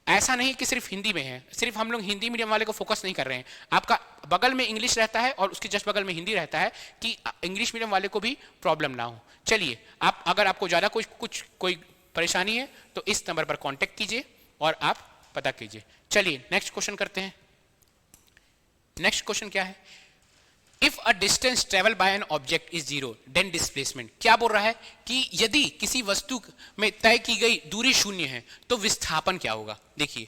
ऐसा नहीं कि सिर्फ हिंदी में है। सिर्फ हम लोग हिंदी मीडियम वाले को फोकस नहीं कर रहे हैं। आपका बगल में इंग्लिश रहता है और उसके जस्ट बगल में हिंदी रहता है कि इंग्लिश मीडियम वाले को भी प्रॉब्लम ना हो। चलिए, अगर आपको ज़्यादा कोई परेशानी है तो इस नंबर पर कॉन्टेक्ट कीजिए और आप पता कीजिए। चलिए नेक्स्ट क्वेश्चन करते हैं। नेक्स्ट क्वेश्चन क्या है? If a distance travel by an object is 0 then displacement. क्या बोल रहा है कि यदि किसी वस्तु में तय की गई दूरी 0 है तो विस्थापन क्या होगा। देखिए,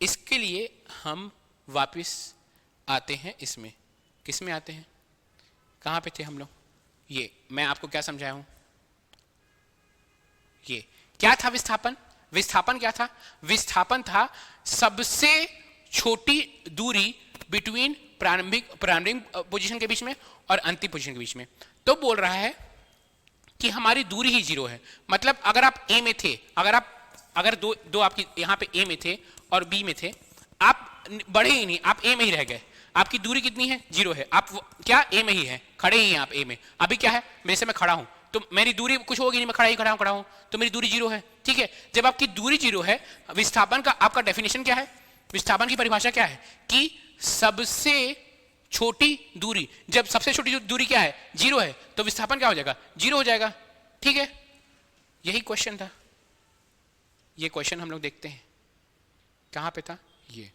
इसके लिए हम वापस आते हैं। इसमें किस में आते हैं? कहां पे थे हम लोग? ये मैं आपको क्या समझाया हूं? ये क्या था विस्थापन? विस्थापन क्या था? विस्थापन था सबसे छोटी दूरी बिटवीन प्रारंभिक पोजीशन के बीच में और अंतिम पोजीशन के बीच में। तो बोल रहा है कि हमारी दूरी ही जीरो है। मतलब अगर आप ए में थे, अगर दो आपकी यहाँ पे ए में थे और बी में थे, आप बढ़े ही नहीं, आप ए में ही रह गए। आपकी दूरी कितनी है? जीरो है। आप क्या ए में ही है, खड़े ही हैं आप ए में। अभी क्या है, मेरे से मैं खड़ा हूं तो मेरी दूरी कुछ होगी नहीं, मैं खड़ा हूं तो मेरी दूरी जीरो है। ठीक है, जब आपकी दूरी जीरो है, विस्थापन का आपका डेफिनेशन क्या है, विस्थापन की परिभाषा क्या है कि सबसे छोटी दूरी, जब सबसे छोटी दूरी क्या है, जीरो है, तो विस्थापन क्या हो जाएगा, जीरो हो जाएगा। ठीक है, यही क्वेश्चन था। ये क्वेश्चन हम लोग देखते हैं कहां पे था। ये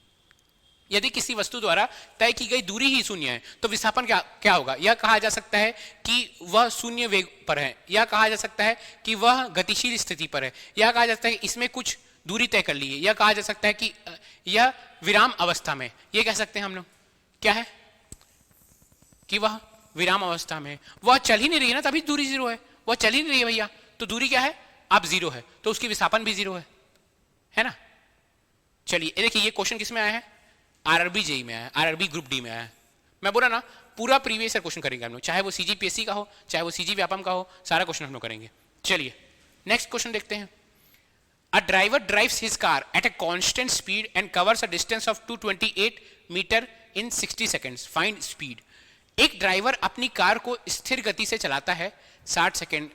यदि किसी वस्तु द्वारा तय की गई दूरी ही शून्य है तो विस्थापन क्या होगा। यह कहा जा सकता है कि वह शून्य वेग पर है, या कहा जा सकता है कि वह गतिशील स्थिति पर है, या कहा जा सकता है कि इसमें कुछ दूरी तय कर ली है, या कहा जा सकता है कि यह विराम अवस्था में, ये कह सकते हैं हम लोग क्या है कि वह विराम अवस्था में, वह चल ही नहीं रही है ना, तभी दूरी जीरो है। वह चल ही नहीं रही है भैया, तो दूरी क्या है, अब जीरो है, तो उसकी विस्थापन भी जीरो है ना। चलिए देखिए, ये क्वेश्चन किस में आया है, आरआरबी जेई में आया है, आरआरबी ग्रुप डी में आया है। मैं बोला ना पूरा प्रीवियस क्वेश्चन करेंगे हम लोग, चाहे वो सीजीपीएससी का हो, चाहे वो सीजी व्यापम का हो, सारा क्वेश्चन हम लोग करेंगे। चलिए नेक्स्ट क्वेश्चन देखते हैं। A driver drives his car at a constant speed and covers a distance of 228 meter in 60 seconds. Find speed. एक ड्राइवर अपनी कार को स्थिर गति से चलाता है, 60 सेकंड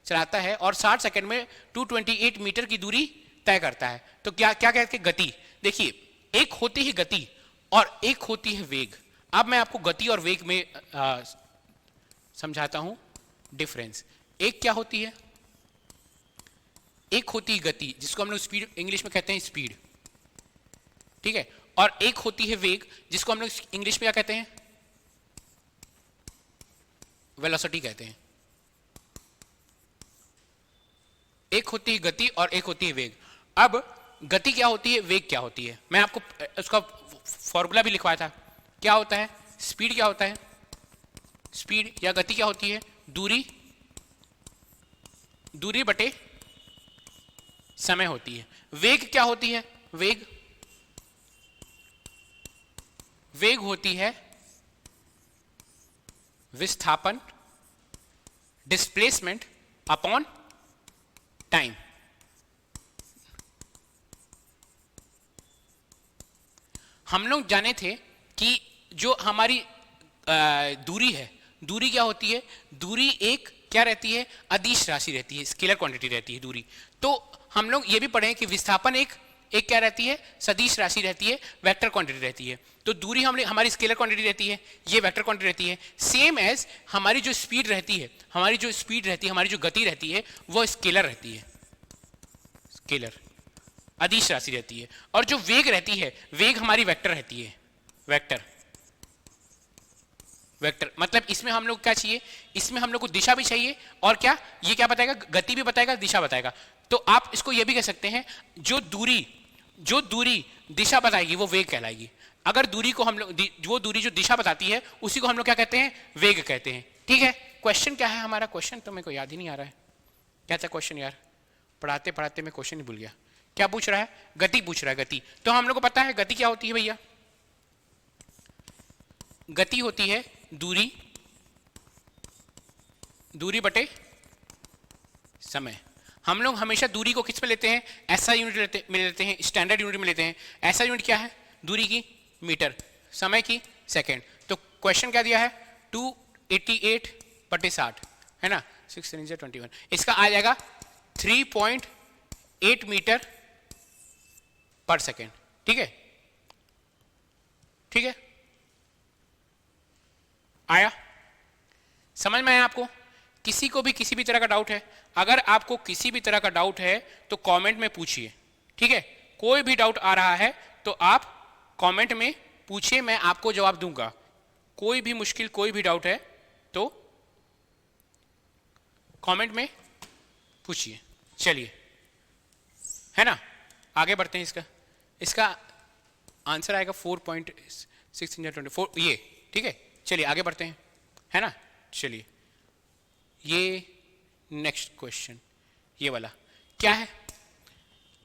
चलाता है और 60 सेकंड में 228 मीटर की दूरी तय करता है। तो क्या क्या कहते हैं, गति। देखिए, एक होती है गति और एक होती है वेग। अब मैं आपको गति और वेग में समझाता हूं डिफरेंस। एक क्या होती है, एक होती है गति, जिसको हम लोग स्पीड इंग्लिश में कहते हैं स्पीड, ठीक है, और एक होती है वेग, जिसको हम लोग इंग्लिश में क्या कहते हैं, वेलोसिटी कहते हैं। एक होती है गति और एक होती है वेग। अब गति क्या होती है, वेग क्या होती है, मैं आपको उसका फॉर्मूला भी लिखवाया था। क्या होता है, स्पीड क्या होता है, स्पीड या गति क्या होती है, दूरी बटे समय होती है। वेग क्या होती है, वेग होती है विस्थापन, डिस्प्लेसमेंट अपॉन टाइम। हम लोग जाने थे कि जो हमारी दूरी है, दूरी क्या होती है, दूरी एक क्या रहती है, अदिश राशि रहती है, स्केलर क्वांटिटी रहती है दूरी। तो हम लोग ये भी पढ़े कि विस्थापन एक क्या रहती है, सदिश राशि रहती है, वेक्टर क्वांटिटी रहती है। तो दूरी हमारी स्केलर क्वांटिटी रहती है, ये वेक्टर क्वांटिटी रहती है। सेम एज हमारी जो स्पीड रहती है, हमारी जो गति रहती है, वो स्केलर रहती है, स्केलर अदिश राशि रहती है। और जो वेग रहती है, वेग हमारी वेक्टर रहती है, वेक्टर मतलब इसमें हम लोग क्या चाहिए, इसमें हम लोग को दिशा भी चाहिए, और क्या ये क्या बताएगा, गति भी बताएगा, दिशा बताएगा। तो आप इसको ये भी कह सकते हैं, जो दूरी दिशा बताएगी वो वेग कहलाएगी। अगर दूरी को हम लोग, वो दूरी जो दिशा बताती है, उसी को हम लोग क्या कहते हैं, वेग कहते हैं। ठीक है, क्वेश्चन क्या है हमारा, क्वेश्चन तो मेरे को याद ही नहीं आ रहा है, क्या था क्वेश्चन यार, पढ़ाते पढ़ाते मैं क्वेश्चन ही भूल गया। क्या पूछ रहा है, गति पूछ रहा है, गति। तो हम लोग को पता है गति क्या होती है भैया, गति होती है दूरी बटे समय। हम लोग हमेशा दूरी को किस में लेते हैं, ऐसा यूनिट में लेते हैं, स्टैंडर्ड यूनिट में लेते हैं। ऐसा यूनिट क्या है, दूरी की मीटर, समय की सेकंड। तो क्वेश्चन क्या दिया है, 288 बटे 60 है ना, 6 21, इसका आ जाएगा 3.8 मीटर पर सेकेंड। ठीक है, ठीक है, आया समझ में आया आपको। किसी को भी किसी भी तरह का डाउट है, अगर आपको किसी भी तरह का डाउट है तो कमेंट में पूछिए। ठीक है, कोई भी डाउट आ रहा है तो आप कमेंट में पूछिए, मैं आपको जवाब दूंगा। कोई भी मुश्किल, कोई भी डाउट है तो कमेंट में पूछिए। चलिए, है ना, आगे बढ़ते हैं। इसका आंसर आएगा 4.624 ये। ठीक है, चलिए आगे बढ़ते हैं, है ना। चलिए, ये नेक्स्ट क्वेश्चन, ये वाला क्या है,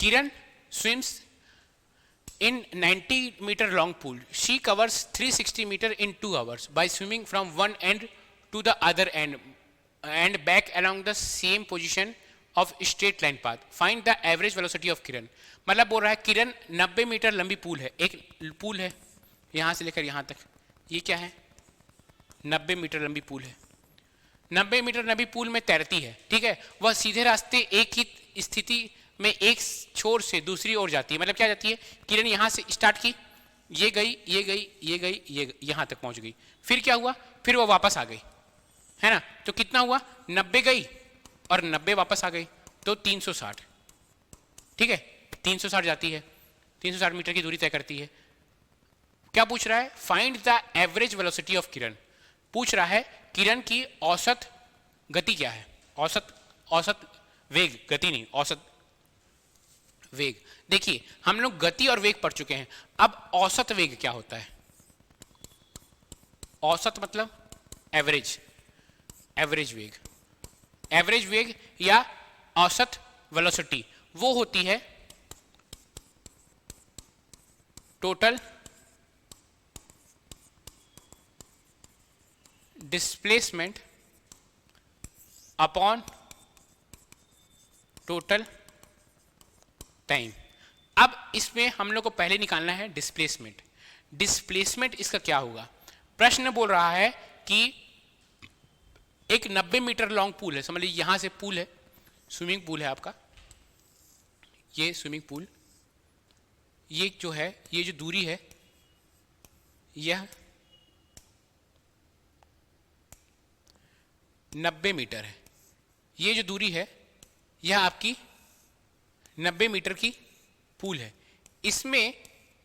किरण swims in 90 meter long pool. She covers 360 meter in 2 hours by swimming from one end to the other end and back along the same position of straight line path. Find the average velocity of किरण. मतलब बोल रहा है किरण 90 मीटर लंबी पूल है, एक पूल है यहाँ से लेकर यहाँ तक, ये क्या है 90 मीटर लंबी पूल है, 90 मीटर लंबी पूल में तैरती है, ठीक है। वह सीधे रास्ते एक ही स्थिति में एक छोर से दूसरी ओर जाती है। मतलब क्या जाती है, किरण यहाँ से स्टार्ट की, ये गई ये गई ये गई ये यहाँ तक पहुँच गई, फिर क्या हुआ, फिर वो वापस आ गई, है ना। तो कितना हुआ, 90 गई और 90 वापस आ गई, तो 360, ठीक है, 360 जाती है, 360 मीटर की दूरी तय करती है। क्या पूछ रहा है, find the average velocity of Kiran. पूछ रहा है किरण की औसत गति क्या है, औसत वेग, गति नहीं, औसत वेग। देखिए हम लोग गति और वेग पढ़ चुके हैं, अब औसत वेग क्या होता है। औसत मतलब एवरेज, एवरेज वेग, एवरेज वेग या औसत वेलोसिटी वो होती है total displacement upon total time. अब इसमें हम लोग को पहले निकालना है डिस्प्लेसमेंट। डिस्प्लेसमेंट इसका क्या होगा, प्रश्न बोल रहा है कि एक 90 मीटर लॉन्ग पूल है, समझ लीजिए यहां से पूल है, स्विमिंग पूल है आपका, ये स्विमिंग पूल, ये जो है, ये जो दूरी है यह 90 मीटर है, ये जो दूरी है यह आपकी 90 मीटर की पूल है। इसमें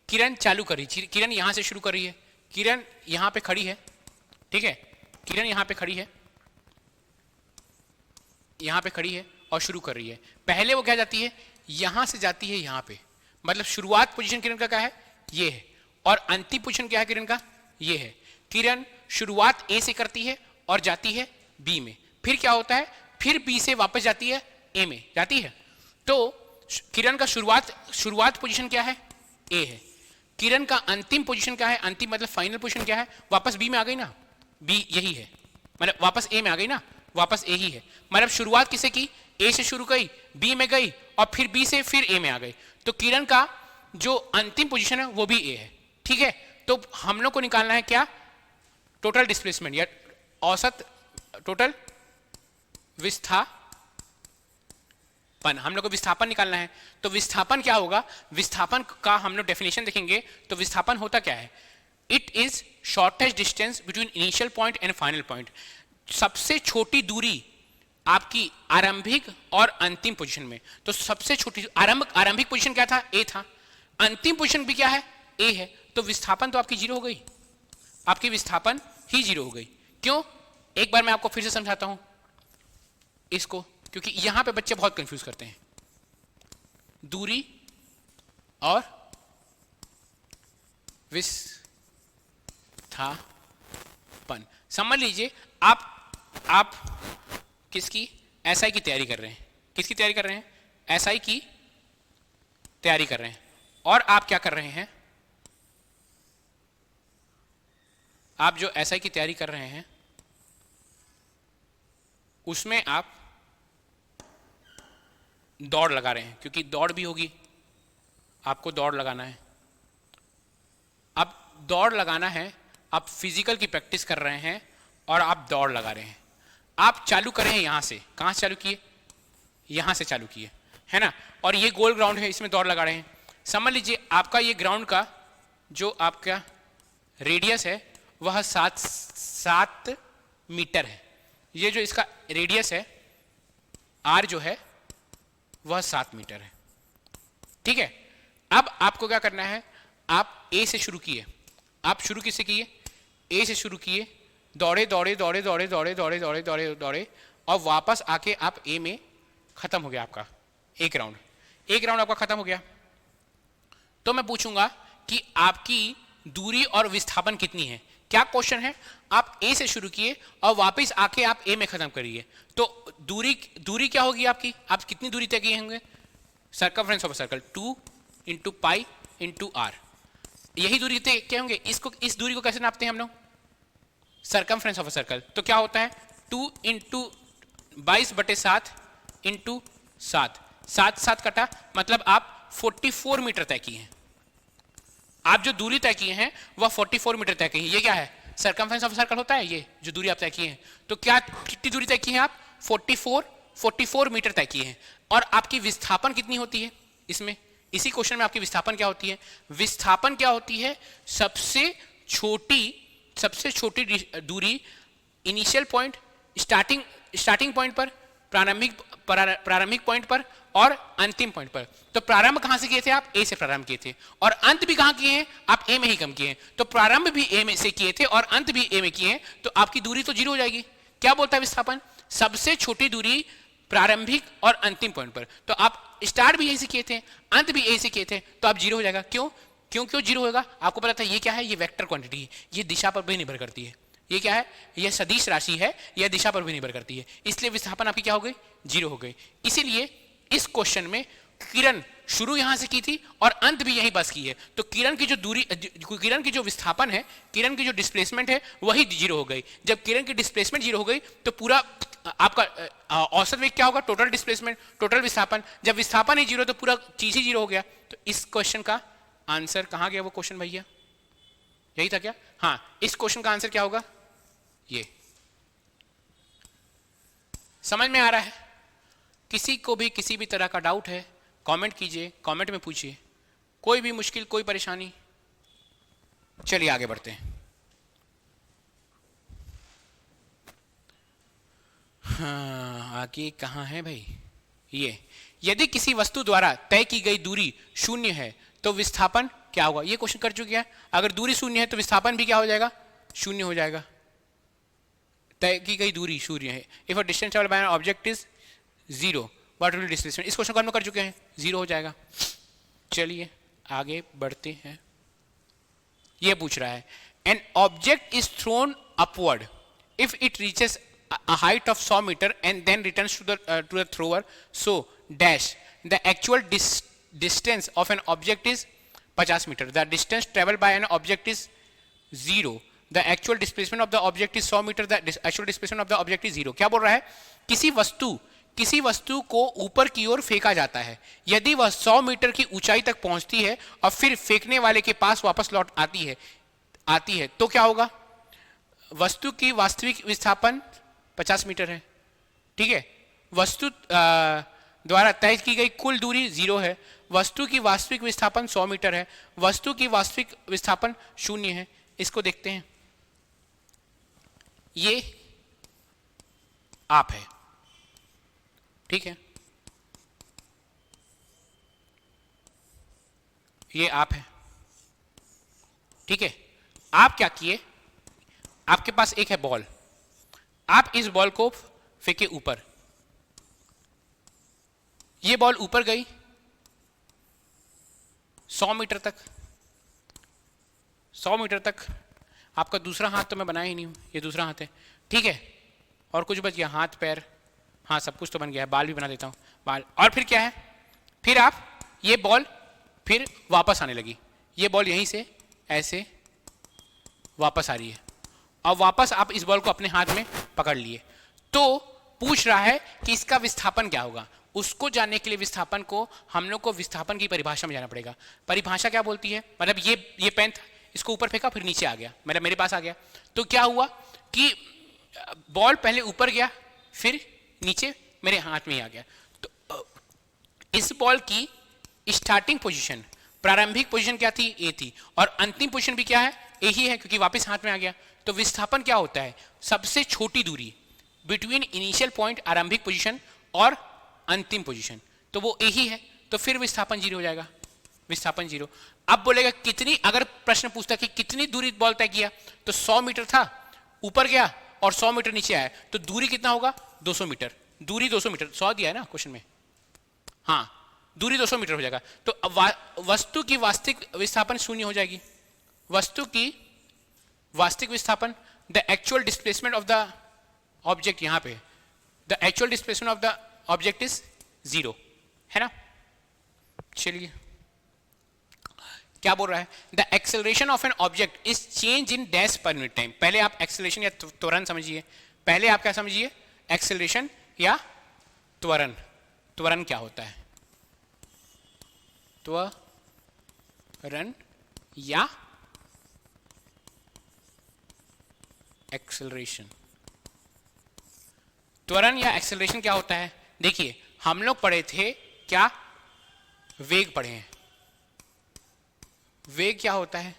किरण चालू कर रही, किरण यहां से शुरू कर रही है, किरण यहां पे खड़ी है, ठीक है, किरण यहां पे खड़ी है, यहां पे खड़ी है और शुरू कर रही है। पहले वो क्या जाती है, यहां से जाती है यहां पे, मतलब शुरुआत पोजीशन किरण का क्या है, ये है, और अंतिम पोजीशन क्या है किरण का, ये है। किरण शुरुआत ए से करती है और जाती है बी में, फिर क्या होता है, फिर बी से वापस जाती है ए में जाती है। तो किरण का शुरुआत पोजीशन क्या है, ए है। किरण का अंतिम पोजीशन क्या है, अंतिम मतलब फाइनल पोजीशन क्या है, वापस बी में आ गई ना, बी यही है, मतलब वापस ए में आ गई ना, वापस ए ही है। मतलब शुरुआत किसे की, ए से शुरू गई, बी में गई और फिर बी से फिर ए में आ गई। तो किरण का जो अंतिम पोजीशन है वो भी ए है, ठीक है। तो हम लोग को निकालना है क्या, टोटल डिस्प्लेसमेंट या औसत टोटल विस्थापन। हम लोग को विस्थापन निकालना है। तो विस्थापन क्या होगा, विस्थापन का हम लोग डेफिनेशन देखेंगे। तो विस्थापन होता क्या है, it is shortest distance between initial point and final point. सबसे छोटी दूरी आपकी आरंभिक और अंतिम पोजीशन में। तो सबसे छोटी आरंभिक पोजीशन क्या था, ए था, अंतिम पोजीशन भी क्या है, ए है। तो विस्थापन तो आपकी जीरो हो गई, आपकी विस्थापन ही जीरो हो गई। क्यों, एक बार मैं आपको फिर से समझाता हूं इसको, क्योंकि यहां पे बच्चे बहुत कंफ्यूज करते हैं। दूरी और विस्थापन, समझ लीजिए आप किसकी, एसआई की तैयारी कर रहे हैं, किसकी तैयारी कर रहे हैं, एसआई की तैयारी कर रहे हैं। और आप क्या कर रहे हैं, आप जो एसआई की तैयारी कर रहे हैं उसमें आप दौड़ लगा रहे हैं, क्योंकि दौड़ भी होगी, आपको दौड़ लगाना है। अब दौड़ लगाना है, आप फिजिकल की प्रैक्टिस कर रहे हैं और आप दौड़ लगा रहे हैं। आप चालू करें यहां से, कहां से चालू किए, यहां से चालू किए, है ना। और ये गोल ग्राउंड है, इसमें दौड़ लगा रहे हैं। समझ लीजिए आपका ये ग्राउंड का जो आपका रेडियस है वह 7 मीटर है। ये जो इसका रेडियस है आर जो है वह 7 मीटर है, ठीक है। अब आपको क्या करना है, आप ए से शुरू किए, आप शुरू किससे किए, ए से शुरू किए, दौड़े दौड़े दौड़े दौड़े दौड़े दौड़े दौड़े दौड़े दौड़े और वापस आके आप ए में खत्म हो गया आपका एक राउंड, एक राउंड आपका खत्म हो गया। तो मैं पूछूंगा कि आपकी दूरी और विस्थापन कितनी है। क्या क्वेश्चन है, आप ए से शुरू किए और वापस आके आप ए में खत्म करिए, तो दूरी क्या होगी आपकी, आप कितनी दूरी तय किए होंगे, circumference of circle 2 × pi into R. यही दूरी क्या होंगे, इसको, इस दूरी को कैसे नापते हैं हम लोग, सरकमफ्रेंस ऑफ अ सर्कल। तो क्या होता है 2 इंटू 22/7 इंटू 7, 7 कटा, मतलब आप 44 मीटर तय किए हैं। आप जो दूरी तय किए हैं वह 44 मीटर तय की है। ये क्या है, सरकमफ्रेंस ऑफ सर्कल होता है, ये जो दूरी आप तय किए हैं। तो क्या कितनी दूरी तय की है आप, 44 मीटर तय किए हैं। और आपकी विस्थापन कितनी होती है इसमें, इसी क्वेश्चन में आपकी विस्थापन क्या होती है, विस्थापन क्या होती है, सबसे छोटी दूरी इनिशियल पॉइंट, स्टार्टिंग पॉइंट पर, प्रारंभिक पॉइंट पर और अंतिम पॉइंट पर। तो प्रारंभ कहां से किए थे आप, ए से प्रारंभ किए थे, और अंत भी कहां किए हैं आप, ए में ही कम किए हैं। तो प्रारंभ भी ए में से किए थे और अंत भी ए में किए हैं, तो आपकी दूरी तो 0 हो जाएगी। क्या बोलता है विस्थापन, सबसे छोटी दूरी प्रारंभिक और अंतिम पॉइंट पर। तो आप स्टार्ट भी यही से किए थे, अंत भी यही से किए थे, तो आप 0 हो जाएगा। क्यों 0 होगा, आपको पता था ये क्या है, ये वेक्टर क्वांटिटी है, ये दिशा पर भी निर्भर करती है। ये क्या है, यह सदिश राशि है, यह दिशा पर भी निर्भर करती है, इसलिए विस्थापन आपकी क्या हो गई, 0 हो गई। इसीलिए इस क्वेश्चन में किरण शुरू यहां से की थी और अंत भी यही बस की है, तो किरण की जो दूरी, किरण की जो विस्थापन है, किरण की जो डिस्प्लेसमेंट है वही 0 हो गई। जब किरण की डिस्प्लेसमेंट 0 हो गई तो पूरा आपका औसत वेग क्या होगा, टोटल डिस्प्लेसमेंट, टोटल विस्थापन। जब विस्थापन ही 0 तो पूरा चीज ही 0 हो गया। तो इस क्वेश्चन का आंसर कहां गया वो क्वेश्चन भैया, यही था क्या, हाँ, इस क्वेश्चन का आंसर क्या होगा, ये। समझ में आ रहा है, किसी को भी किसी भी तरह का डाउट है कमेंट कीजिए, कमेंट में पूछिए, कोई भी मुश्किल, कोई परेशानी। चलिए आगे बढ़ते हैं। हाँ, आगे कहाँ है भाई, ये, यदि किसी वस्तु द्वारा तय की गई दूरी 0 है तो विस्थापन क्या होगा, ये क्वेश्चन कर चुके हैं। अगर दूरी 0 है तो विस्थापन भी क्या हो जाएगा, 0 हो जाएगा। तय की गई दूरी 0 है। If a distance travelled bye an object is 0, what will displacement, इस क्वेश्चन को हम लोग कर चुके हैं, 0 हो जाएगा। चलिए आगे बढ़ते हैं। ये पूछ रहा है, N object is throne upward if it reaches a height of 100 meter and then returns to the thrower, so dash the actual distance of an object is 50 meter, the distance traveled by an object is 0, the actual displacement of the object is 100 meter, the actual displacement of the object is 0। क्या बोल रहा है, किसी वस्तु को ऊपर की ओर फेंका जाता है, यदि वह 100 मीटर की ऊंचाई तक पहुंचती है और फिर फेंकने वाले के पास वापस लौट आती है तो क्या होगा, वस्तु की वास्तविक विस्थापन 50 मीटर है, ठीक है, वस्तु द्वारा तय की गई कुल दूरी 0 है, वस्तु की वास्तविक विस्थापन 100 मीटर है, वस्तु की वास्तविक विस्थापन 0 है। इसको देखते हैं, ये आप है, ठीक है, ये आप है, ठीक है। आप क्या किए, आपके पास एक है बॉल, आप इस बॉल को फेंके ऊपर, ये बॉल ऊपर गई 100 मीटर तक, 100 मीटर तक। आपका दूसरा हाथ तो मैं बनाया ही नहीं हूं, ये दूसरा हाथ है, ठीक है, और कुछ बच गया, हाथ पैर, हाँ सब कुछ तो बन गया है, बाल भी बना देता हूं, बाल। और फिर क्या है, फिर आप ये बॉल फिर वापस आने लगी, ये बॉल यहीं से ऐसे वापस आ रही है, और वापस आप इस बॉल को अपने हाथ में पकड़ लिए। तो पूछ रहा है कि इसका विस्थापन क्या होगा। उसको जानने के लिए विस्थापन को हम लोग को विस्थापन की परिभाषा में जाना पड़ेगा। परिभाषा क्या बोलती है, मतलब ये पेन था, इसको ऊपर फेंका फिर नीचे आ गया, मतलब मेरे पास आ गया, तो क्या हुआ कि बॉल पहले ऊपर गया फिर नीचे मेरे हाथ में ही आ गया। तो इस बॉल की स्टार्टिंग पोजीशन, प्रारंभिक पोजीशन क्या थी, ए थी, और अंतिम पोजीशन भी क्या है, ए ही है, क्योंकि वापस हाथ में आ गया। तो विस्थापन क्या होता है, सबसे छोटी दूरी बिटवीन इनिशियल पॉइंट, आरंभिक पोजीशन और अंतिम पोजीशन, तो वो ए ही है, तो फिर विस्थापन 0 हो जाएगा, विस्थापन 0। अब बोलेगा कितनी, अगर प्रश्न पूछता कि कितनी दूरी बॉल तय किया, तो 100 मीटर था, ऊपर गया और 100 मीटर नीचे आया, तो दूरी कितना होगा, 200 मीटर, दूरी 200 मीटर, 100 दिया है ना क्वेश्चन में, हाँ, दूरी 200 मीटर हो जाएगा। तो वस्तु की वास्तविक विस्थापन 0 हो जाएगी, वस्तु की वास्तविक विस्थापन, the actual displacement of the object, यहां पे the actual displacement of the object is 0, है ना। चलिए क्या बोल रहा है? The acceleration of an object is change in dash per unit time. पहले आप एक्सेलरेशन या त्वरण समझिए, पहले आप क्या समझिए? एक्सेलरेशन या त्वरण। त्वरण क्या होता है? त्वरण या एक्सेलरेशन। त्वरण या एक्सेलरेशन क्या होता है? देखिए हम लोग पढ़े थे क्या? वेग पढ़े हैं। वेग क्या होता है?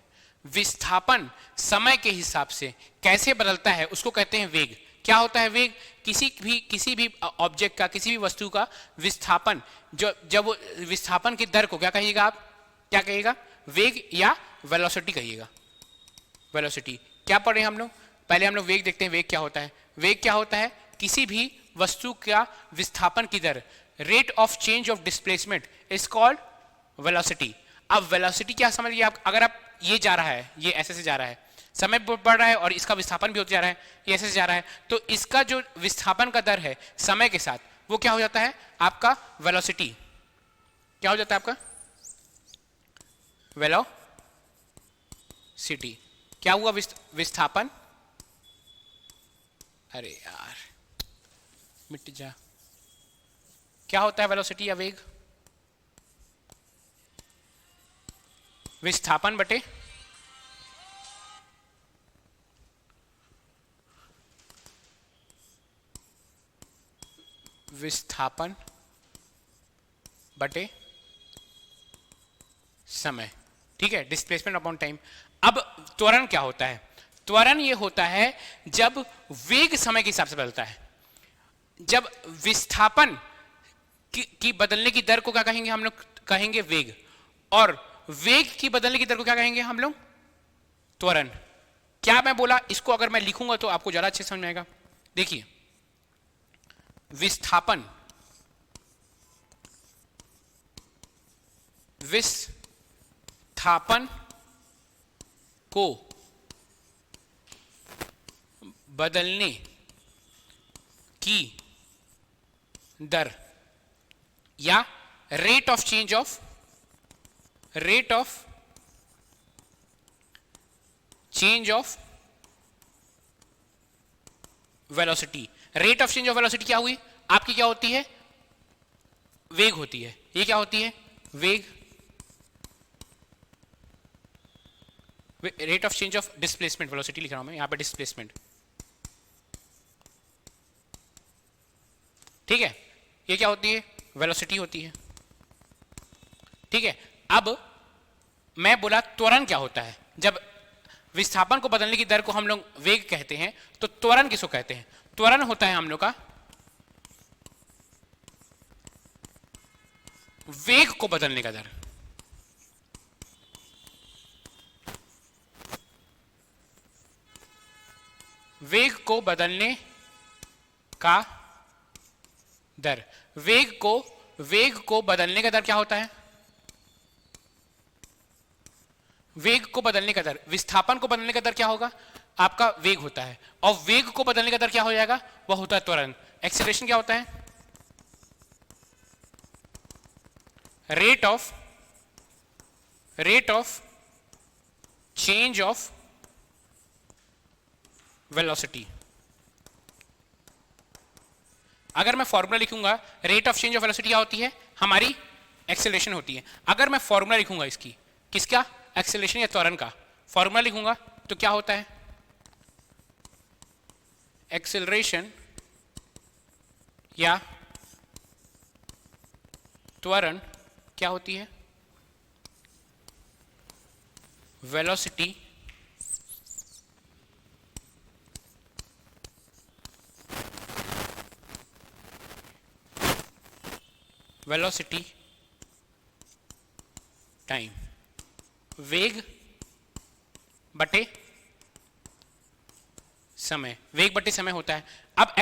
विस्थापन समय के हिसाब से कैसे बदलता है उसको कहते हैं वेग। क्या होता है वेग? किसी भी ऑब्जेक्ट का, किसी भी वस्तु का विस्थापन, जब वो विस्थापन की दर को क्या कहिएगा आप? क्या कहिएगा? वेग या वेलोसिटी कहिएगा। वेलोसिटी क्या पढ़े हम लोग? पहले हम लोग वेग देखते हैं। वेग क्या होता है? वेग क्या होता है? किसी भी वस्तु का विस्थापन की दर, rate of change of displacement is called velocity. अब वेलोसिटी क्या समझ लिया आप? अगर आप ये जा रहा है, ये ऐसे से जा रहा है, समय बढ़ रहा है और इसका विस्थापन भी होता जा रहा है, ये ऐसे से जा रहा है, तो इसका जो विस्थापन का दर है समय के साथ, वो क्या हो जाता है? आपका वेलोसिटी। क्या हो जाता है आपका? वेलोसिटी। क्या हुआ? विस्थापन। अरे यार मिट जा। क्या होता है वेलोसिटी या वेग? विस्थापन बटे विस्थापन बटे समय। ठीक है, डिस्प्लेसमेंट अपॉन टाइम। अब त्वरण क्या होता है? त्वरण ये होता है जब वेग समय के हिसाब से बदलता है। जब विस्थापन की बदलने की दर को क्या कहेंगे हम लोग? कहेंगे वेग। और वेग की बदलने की दर को क्या कहेंगे हम लोग? त्वरण। क्या मैं बोला? इसको अगर मैं लिखूंगा तो आपको ज्यादा अच्छे समझ में आएगा। देखिए विस्थापन को बदलने की दर या rate of change of velocity. Rate of change of velocity क्या हुई? आपकी क्या होती है? वेग होती है। ये क्या होती है? वेग। Rate of change of displacement, velocity लिख रहा हूं मैं यहां पे, डिस्प्लेसमेंट। ठीक है, ये क्या होती है? वेलोसिटी होती है। ठीक है, अब मैं बोला त्वरण क्या होता है? जब विस्थापन को बदलने की दर को हम लोग वेग कहते हैं, तो त्वरण किसको कहते हैं? त्वरण होता है हम लोग का वेग को बदलने का दर। वेग को बदलने का दर। वेग को बदलने का दर क्या होता है? वेग को बदलने का दर, विस्थापन को बदलने का दर क्या होगा? आपका वेग होता है। और वेग को बदलने का दर क्या हो जाएगा? वह होता है त्वरण। एक्सेलरेशन क्या होता है? Rate of change of velocity. अगर मैं फॉर्मूला लिखूंगा, rate of change of velocity क्या होती है? हमारी एक्सेलरेशन होती है। अगर मैं फॉर्मूला लिखूंगा इसकी, किसका? एक्सेलरेशन या त्वरण का फॉर्मूला लिखूंगा तो क्या होता है? एक्सेलरेशन या त्वरण क्या होती है? Velocity time. वेग बटे समय। वेग बटे समय होता है। अब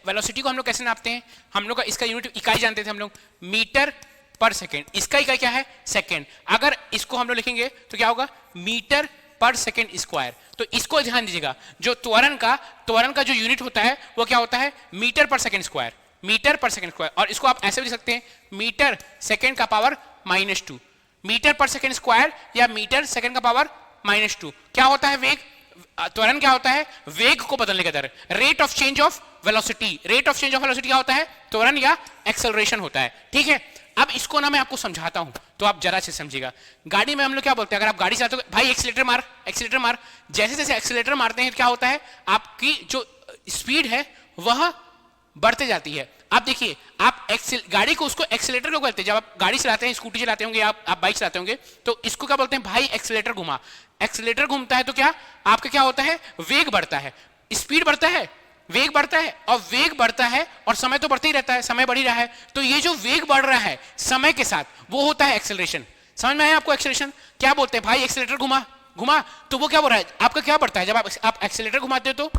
वेलोसिटी को हम लोग कैसे नापते हैं? हम लोग का इसका यूनिट इकाई जानते थे हम लोग, मीटर पर सेकेंड। इसका इकाई क्या है? सेकेंड। अगर इसको हम लोग लिखेंगे तो क्या होगा? Metre per second square. तो इसको ध्यान दीजिएगा, जो त्वरण का जो यूनिट होता है वो क्या होता है? Metre per second square. Metre per second square. और इसको आप ऐसे भी लिख सकते हैं, मीटर सेकेंड का power -2। Metre per second square या मीटर सेकेंड का पावर -2। क्या होता है वेग? त्वरण क्या होता है? वेग को बदलने का दर, rate of change of velocity. Rate of change of velocity क्या होता है? त्वरण या एक्सेलरेशन होता है। ठीक है, अब इसको ना मैं आपको समझाता हूं तो आप जरा से समझिएगा। गाड़ी में हम लोग क्या बोलते हैं, अगर आप गाड़ी चलाते हो, भाई एक्सीलेटर मार, एक्सीलेटर मार। जैसे जैसे एक्सीलेटर मारते हैं क्या होता है, आपकी जो स्पीड है वह बढ़ते जाती है। आप देखिए, आप गाड़ी को उसको एक्सीलेटर क्यों कहते हैं? जब आप गाड़ी चलाते हैं, स्कूटी चलाते होंगे, आप बाइक चलाते होंगे, तो इसको क्या बोलते हैं? भाई एक्सीलेटर घुमा। एक्सीलेटर घूमता है तो क्या आपका क्या होता है? वेग बढ़ता है, स्पीड बढ़ता है, वेग बढ़ता है। और वेग बढ़ता है और समय तो बढ़ता ही रहता है, समय बढ़ ही रहा है। तो ये जो वेग बढ़ रहा है समय के साथ, वो होता है एक्सेलरेशन। समझ में आया आपको? एक्सेलरेशन क्या बोलते हैं? भाई एक्सीलेटर घुमा घुमा, तो वो क्या बोल रहा है? आपका क्या बढ़ता है जब आप एक्सीलेटर घुमाते हो? तो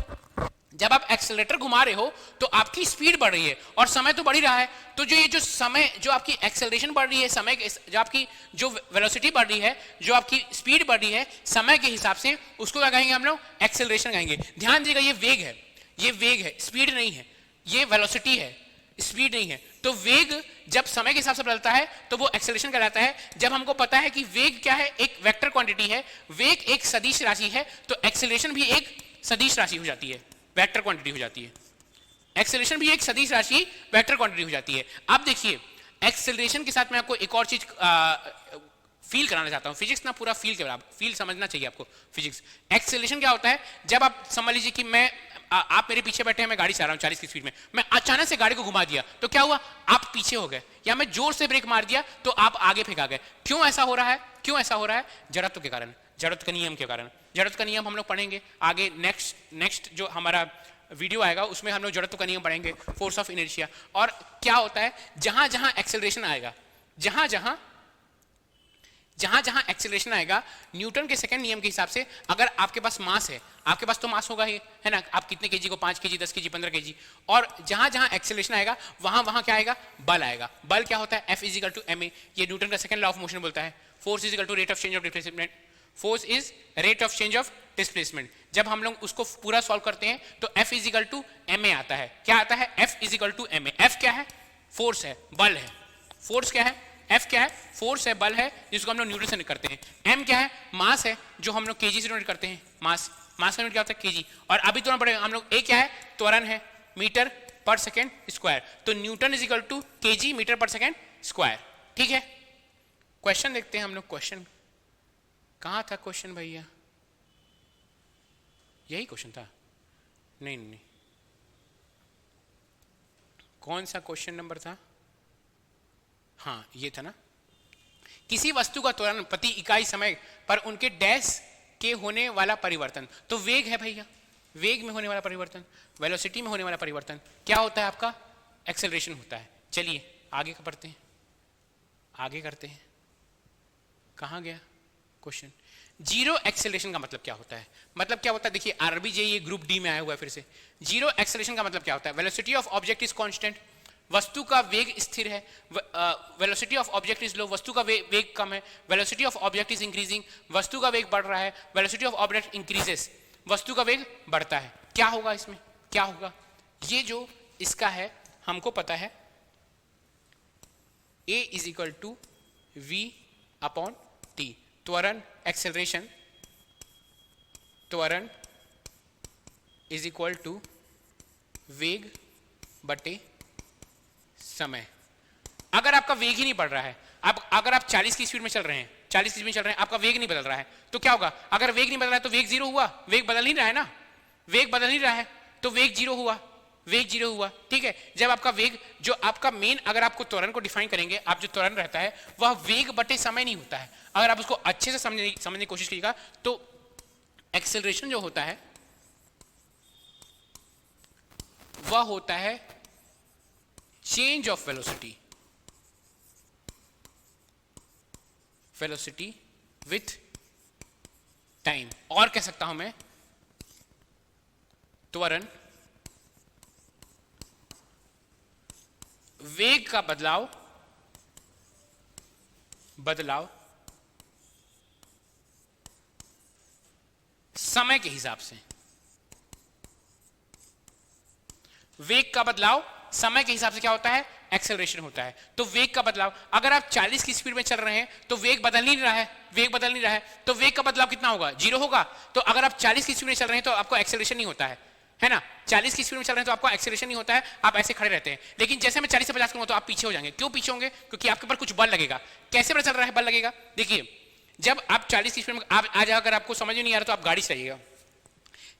जब आप एक्सेलरेटर घुमा रहे हो तो आपकी स्पीड बढ़ रही है और समय तो बढ़ ही रहा है। तो जो ये जो समय, जो आपकी एक्सेलरेशन बढ़ रही है, समय के जो आपकी जो वेलोसिटी बढ़ रही है, जो आपकी स्पीड बढ़ रही है समय के हिसाब से, उसको क्या कहेंगे हम लोग? एक्सेलरेशन कहेंगे। ध्यान दीजिएगा, ये वेग है, ये वेग है, स्पीड नहीं है। ये वेलोसिटी है, स्पीड नहीं है। तो वेग जब समय के हिसाब से बदलता है तो वो एक्सेलरेशन कहलाता है। जब हमको पता है कि वेग क्या है, एक वेक्टर क्वांटिटी है, वेग एक सदिश राशि है, तो एक्सेलरेशन भी एक सदिश राशि हो जाती है, वेक्टर क्वांटिटी हो जाती है। एक्सेलरेशन भी एक सदिश राशि, वेक्टर क्वांटिटी हो जाती है। अब देखिए, एक्सेलरेशन के साथ मैं आपको एक और चीज फील कराना चाहता हूं। फिजिक्स ना पूरा फील के बराबर, फील समझना चाहिए आपको फिजिक्स। एक्सेलरेशन क्या होता है? जब आप समझ लीजिए कि आप मेरे पीछे बैठे हैं, मैं गाड़ी चला रहा हूं 40 की स्पीड में, मैं अचानक से गाड़ी को घुमा दिया तो क्या हुआ? आप पीछे हो गए। या मैं जोर से ब्रेक मार दिया तो आप आगे फेंका गए। क्यों ऐसा हो रहा है? क्यों ऐसा हो रहा है? जड़त्व के कारण, जड़त्व के नियम के कारण। जड़त्व का नियम हम लोग पढ़ेंगे आगे, नेक्स्ट जो हमारा वीडियो आएगा उसमें हम लोग जड़त्व का नियम पढ़ेंगे, फोर्स ऑफ इनर्शिया। और क्या होता है, जहां जहां एक्सेलरेशन आएगा, जहां जहां एक्सेलरेशन आएगा, न्यूटन के सेकंड नियम के हिसाब से, अगर आपके पास मास है, आपके पास तो मास होगा ही, है ना? आप कितने केजी को, 5 केजी, 10 केजी, 15 केजी। और जहां जहां एक्सेलरेशन आएगा वहां वहां क्या आएगा? बल आएगा। बल क्या होता है? F is equal to ma। ये न्यूटन का सेकंड लॉ ऑफ मोशन बोलता है। Force is equal to rate of change of displacement. Force is rate of change of displacement. जब हम लोग उसको पूरा सॉल्व करते हैं तो F इजिकल टू ma आता है। क्या आता है? F is equal to ma। F क्या है? फोर्स है, बल है। फोर्स क्या है? F क्या है? फोर्स है, बल है, जिसको हम लोग न्यूटन से करते हैं। M क्या है? मास है, जो हम लोग केजी से नोट करते हैं। मास का यूनिट क्या होता है? केजी। और अभी तो पढ़ेगा हम लोग, A क्या है? त्वरण है, मीटर पर सेकेंड स्क्वायर। तो Newton is equal to KG metre per second square. ठीक है, क्वेश्चन देखते हैं हम लोग। क्वेश्चन कहां था? क्वेश्चन भैया, यही क्वेश्चन था? नहीं, कौन सा क्वेश्चन नंबर था? हाँ, ये था ना। किसी वस्तु का त्वरण प्रति इकाई समय पर उनके डैश के होने वाला परिवर्तन। तो वेग है भैया, वेग में होने वाला परिवर्तन, वेलोसिटी में होने वाला परिवर्तन क्या होता है? आपका एक्सेलरेशन होता है। चलिए आगे का पढ़ते हैं, आगे करते हैं। कहाँ गया क्वेश्चन? जीरो एक्सेलरेशन का मतलब क्या होता है? मतलब क्या होता है? देखिए, आरबीजे ये ग्रुप डी में आया हुआ है फिर से। जीरो एक्सेलरेशन का मतलब क्या होता है? Velocity of object is constant, वस्तु का वेग स्थिर है। Velocity of object is low, वस्तु का वेग कम है। Velocity of object is increasing, वस्तु का वेग बढ़ रहा है। वेलोसिटी ऑफ ऑब्जेक्ट इंक्रीजेस, वस्तु का वेग बढ़ता है। क्या होगा इसमें? क्या होगा? ये जो इसका है हमको पता है, A is equal to V upon T। त्वरण, एक्सेलरेशन, त्वरण इज इक्वल टू वेग बटे समय। अगर आपका वेग ही नहीं बढ़ रहा है, अगर आप 40 की स्पीड में चल रहे हैं, 40 की स्पीड में चल रहे हैं, आपका वेग नहीं बदल रहा है, तो क्या होगा? अगर वेग नहीं बदल रहा है तो वेग जीरो हुआ। वेग बदल नहीं रहा है ना, वेग बदल नहीं रहा है, तो वेग जीरो हुआ, वेग जीरो हुआ। ठीक है, जब आपका वेग, जो आपका मेन, अगर आपको त्वरण को डिफाइन करेंगे, आप जो त्वरण रहता है वह वेग बटे समय नहीं होता है। अगर आप उसको अच्छे से समझने की कोशिश कीजिएगा तो एक्सेलरेशन जो होता है वह होता है change of velocity, velocity with time. और कह सकता हूं मैं, त्वरण वेग का बदलाव समय के हिसाब से, वेग का बदलाव समय के हिसाब से क्या होता है? एक्सेलरेशन होता है। तो वेग का बदलाव, अगर आप 40 की स्पीड में चल रहे हैं तो वेग बदल नहीं रहा है, वेग बदल नहीं रहा है, तो वेग का बदलाव कितना होगा, 0 होगा। तो अगर आप 40 की स्पीड में चल रहे हैं तो आपको एक्सेलरेशन नहीं होता है ना, 40 की स्पीड में चल रहे हैं तो आपको एक्सेलरेशन नहीं होता है, आप ऐसे खड़े रहते हैं। लेकिन जैसे मैं 40 से 50 करूंगा तो आप पीछे हो जाएंगे। क्यों पीछे होंगे, क्योंकि आपके ऊपर कुछ बल लगेगा। कैसे पता चल रहा है बल लगेगा, देखिए जब आप 40 की स्पीड में आप आज अगर आपको समझ में नहीं आ रहा तो आप गाड़ी चलाइएगा,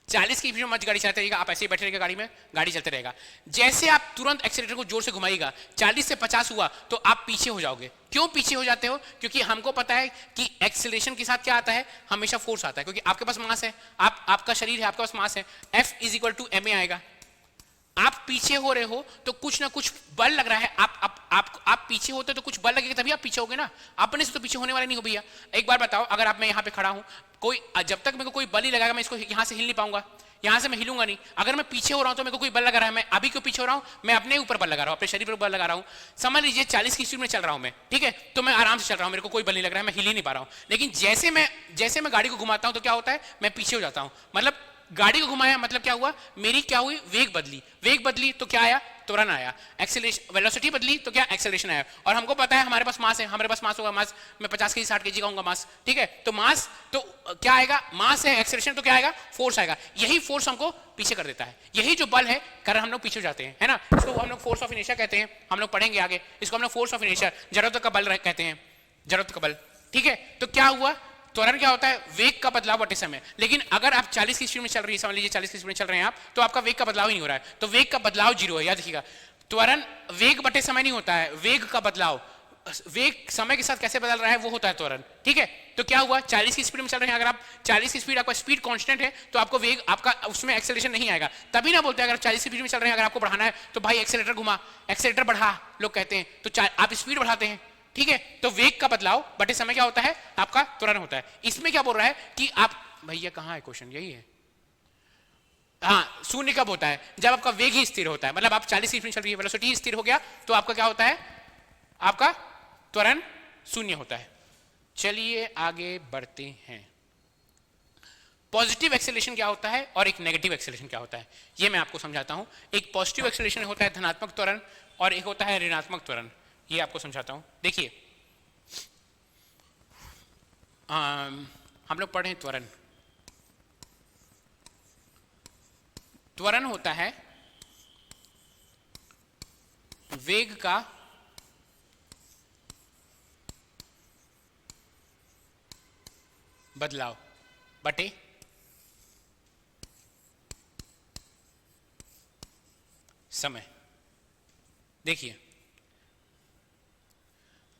40 की स्पीड में मत गाड़ी चलाते रहिएगा, आप ऐसे ही बैठे रहिएगा गाड़ी में, गाड़ी चलते रहेगा। जैसे आप तुरंत एक्सीलेटर को जोर से घुमाइएगा, 40 से 50 हुआ तो आप पीछे हो जाओगे। क्यों पीछे हो जाते हो, क्योंकि हमको पता है कि एक्सीलरेशन के साथ क्या आता है, हमेशा फोर्स आता है, क्योंकि आपके पास मास है, आपका शरीर है, आपके पास मास है, F = ma आएगा। आप पीछे हो रहे हो तो कुछ ना कुछ बल लग रहा है, आप पीछे होते तो कुछ बल लगेगा तभी आप पीछे होगे ना, अपने से तो पीछे होने वाले नहीं हो भैया। एक बार बताओ, अगर आप मैं यहाँ पे खड़ा हूँ, कोई जब तक मेरे को कोई बल नहीं लगाएगा मैं इसको यहाँ से हिल नहीं पाऊंगा, यहाँ से मैं हिलूंगा नहीं। अगर मैं पीछे हो रहा हूँ तो मेरे को कोई बल लगा रहा है, मैं अभी क्यों पीछे हो रहा हूँ, मैं अपने ऊपर बल लगा रहा हूँ, अपने शरीर पर बल लगा रहा हूँ। समझ लीजिए 40 की स्पीड में चल रहा हूँ मैं, ठीक है, तो मैं आराम से चल रहा हूँ, मेरे को कोई बल नहीं लग रहा है, मैं हिल ही नहीं पा रहा हूँ। लेकिन जैसे मैं गाड़ी को घुमाता हूँ तो क्या होता है, मैं पीछे हो जाता हूँ। मतलब गाड़ी को घुमाया मतलब क्या हुआ, मेरी क्या हुई, वेग बदली तो क्या आया, त्वरण आया। एक्सेलरेशन, वेलोसिटी बदली तो क्या, एक्सेलरेशन आया। और हमको पता है हमारे पास मास है, हमारे पास मास होगा, मास मैं 50 केजी 60 केजी का होगा मास, ठीक है, तो मास तो क्या आएगा, मास है, एक्सेलरेशन तो क्या आएगा, फोर्स आएगा। यही फोर्स हमको पीछे कर देता है, यही जो बल है कारण हम लोग पीछे जाते हैं, है ना। इसको हम लोग फोर्स ऑफ इनर्शिया कहते हैं, हम लोग पढ़ेंगे आगे, इसको हम लोग फोर्स ऑफ इनर्शिया, जरूरत का बल कहते हैं, जरूरत का बल, ठीक है। तो क्या हुआ, त्वरण क्या होता है, वेग का बदलाव बटे समय। लेकिन अगर आप 40 की स्पीड में चल रही है, समझ लीजिए 40 की स्पीड में चल रहे हैं आप, तो आपका वेग का बदलाव ही नहीं हो रहा है, तो वेग का बदलाव 0 है, याद रखिएगा। त्वरण वेग बटे समय नहीं होता है, वेग का बदलाव, वेग समय के साथ कैसे बदल रहा है वो होता है त्वरण, ठीक है। तो क्या हुआ, 40 की स्पीड में चल रहे हैं, अगर आप 40 की स्पीड, आपका स्पीड कांस्टेंट है तो आपको वेग, आपका उसमें एक्सेलरेशन नहीं आएगा। तभी ना बोलते हैं अगर 40 की स्पीड में चल रहे हैं, अगर आपको बढ़ाना है तो भाई एक्सेलेटर घुमा, एक्सेलेटर बढ़ा, लोग कहते हैं, तो आप स्पीड बढ़ाते हैं, ठीक है। तो वेग का बदलाव बटे समय क्या होता है, आपका त्वरण होता है। इसमें क्या बोल रहा है कि आप, भैया कहां है क्वेश्चन, यही है, हाँ, शून्य कब होता है, जब आपका वेग ही स्थिर होता है। मतलब आप 40 की स्पीड चल रही है, वेलोसिटी स्थिर हो गया तो आपका क्या होता है, आपका त्वरण शून्य होता है। चलिए आगे बढ़ते हैं। पॉजिटिव एक्सेलरेशन क्या होता है और एक नेगेटिव एक्सेलरेशन क्या होता है, ये मैं आपको समझाता हूं। एक पॉजिटिव एक्सेलरेशन होता है धनात्मक त्वरण, और एक होता है ऋणात्मक त्वरण, ये आपको समझाता हूं। देखिए हम लोग पढ़े त्वरण, त्वरण होता है वेग का बदलाव बटे समय। देखिए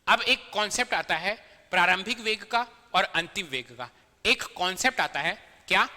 अब एक कॉन्सेप्ट आता है प्रारंभिक वेग का और अंतिम वेग का। एक कॉन्सेप्ट आता है क्या,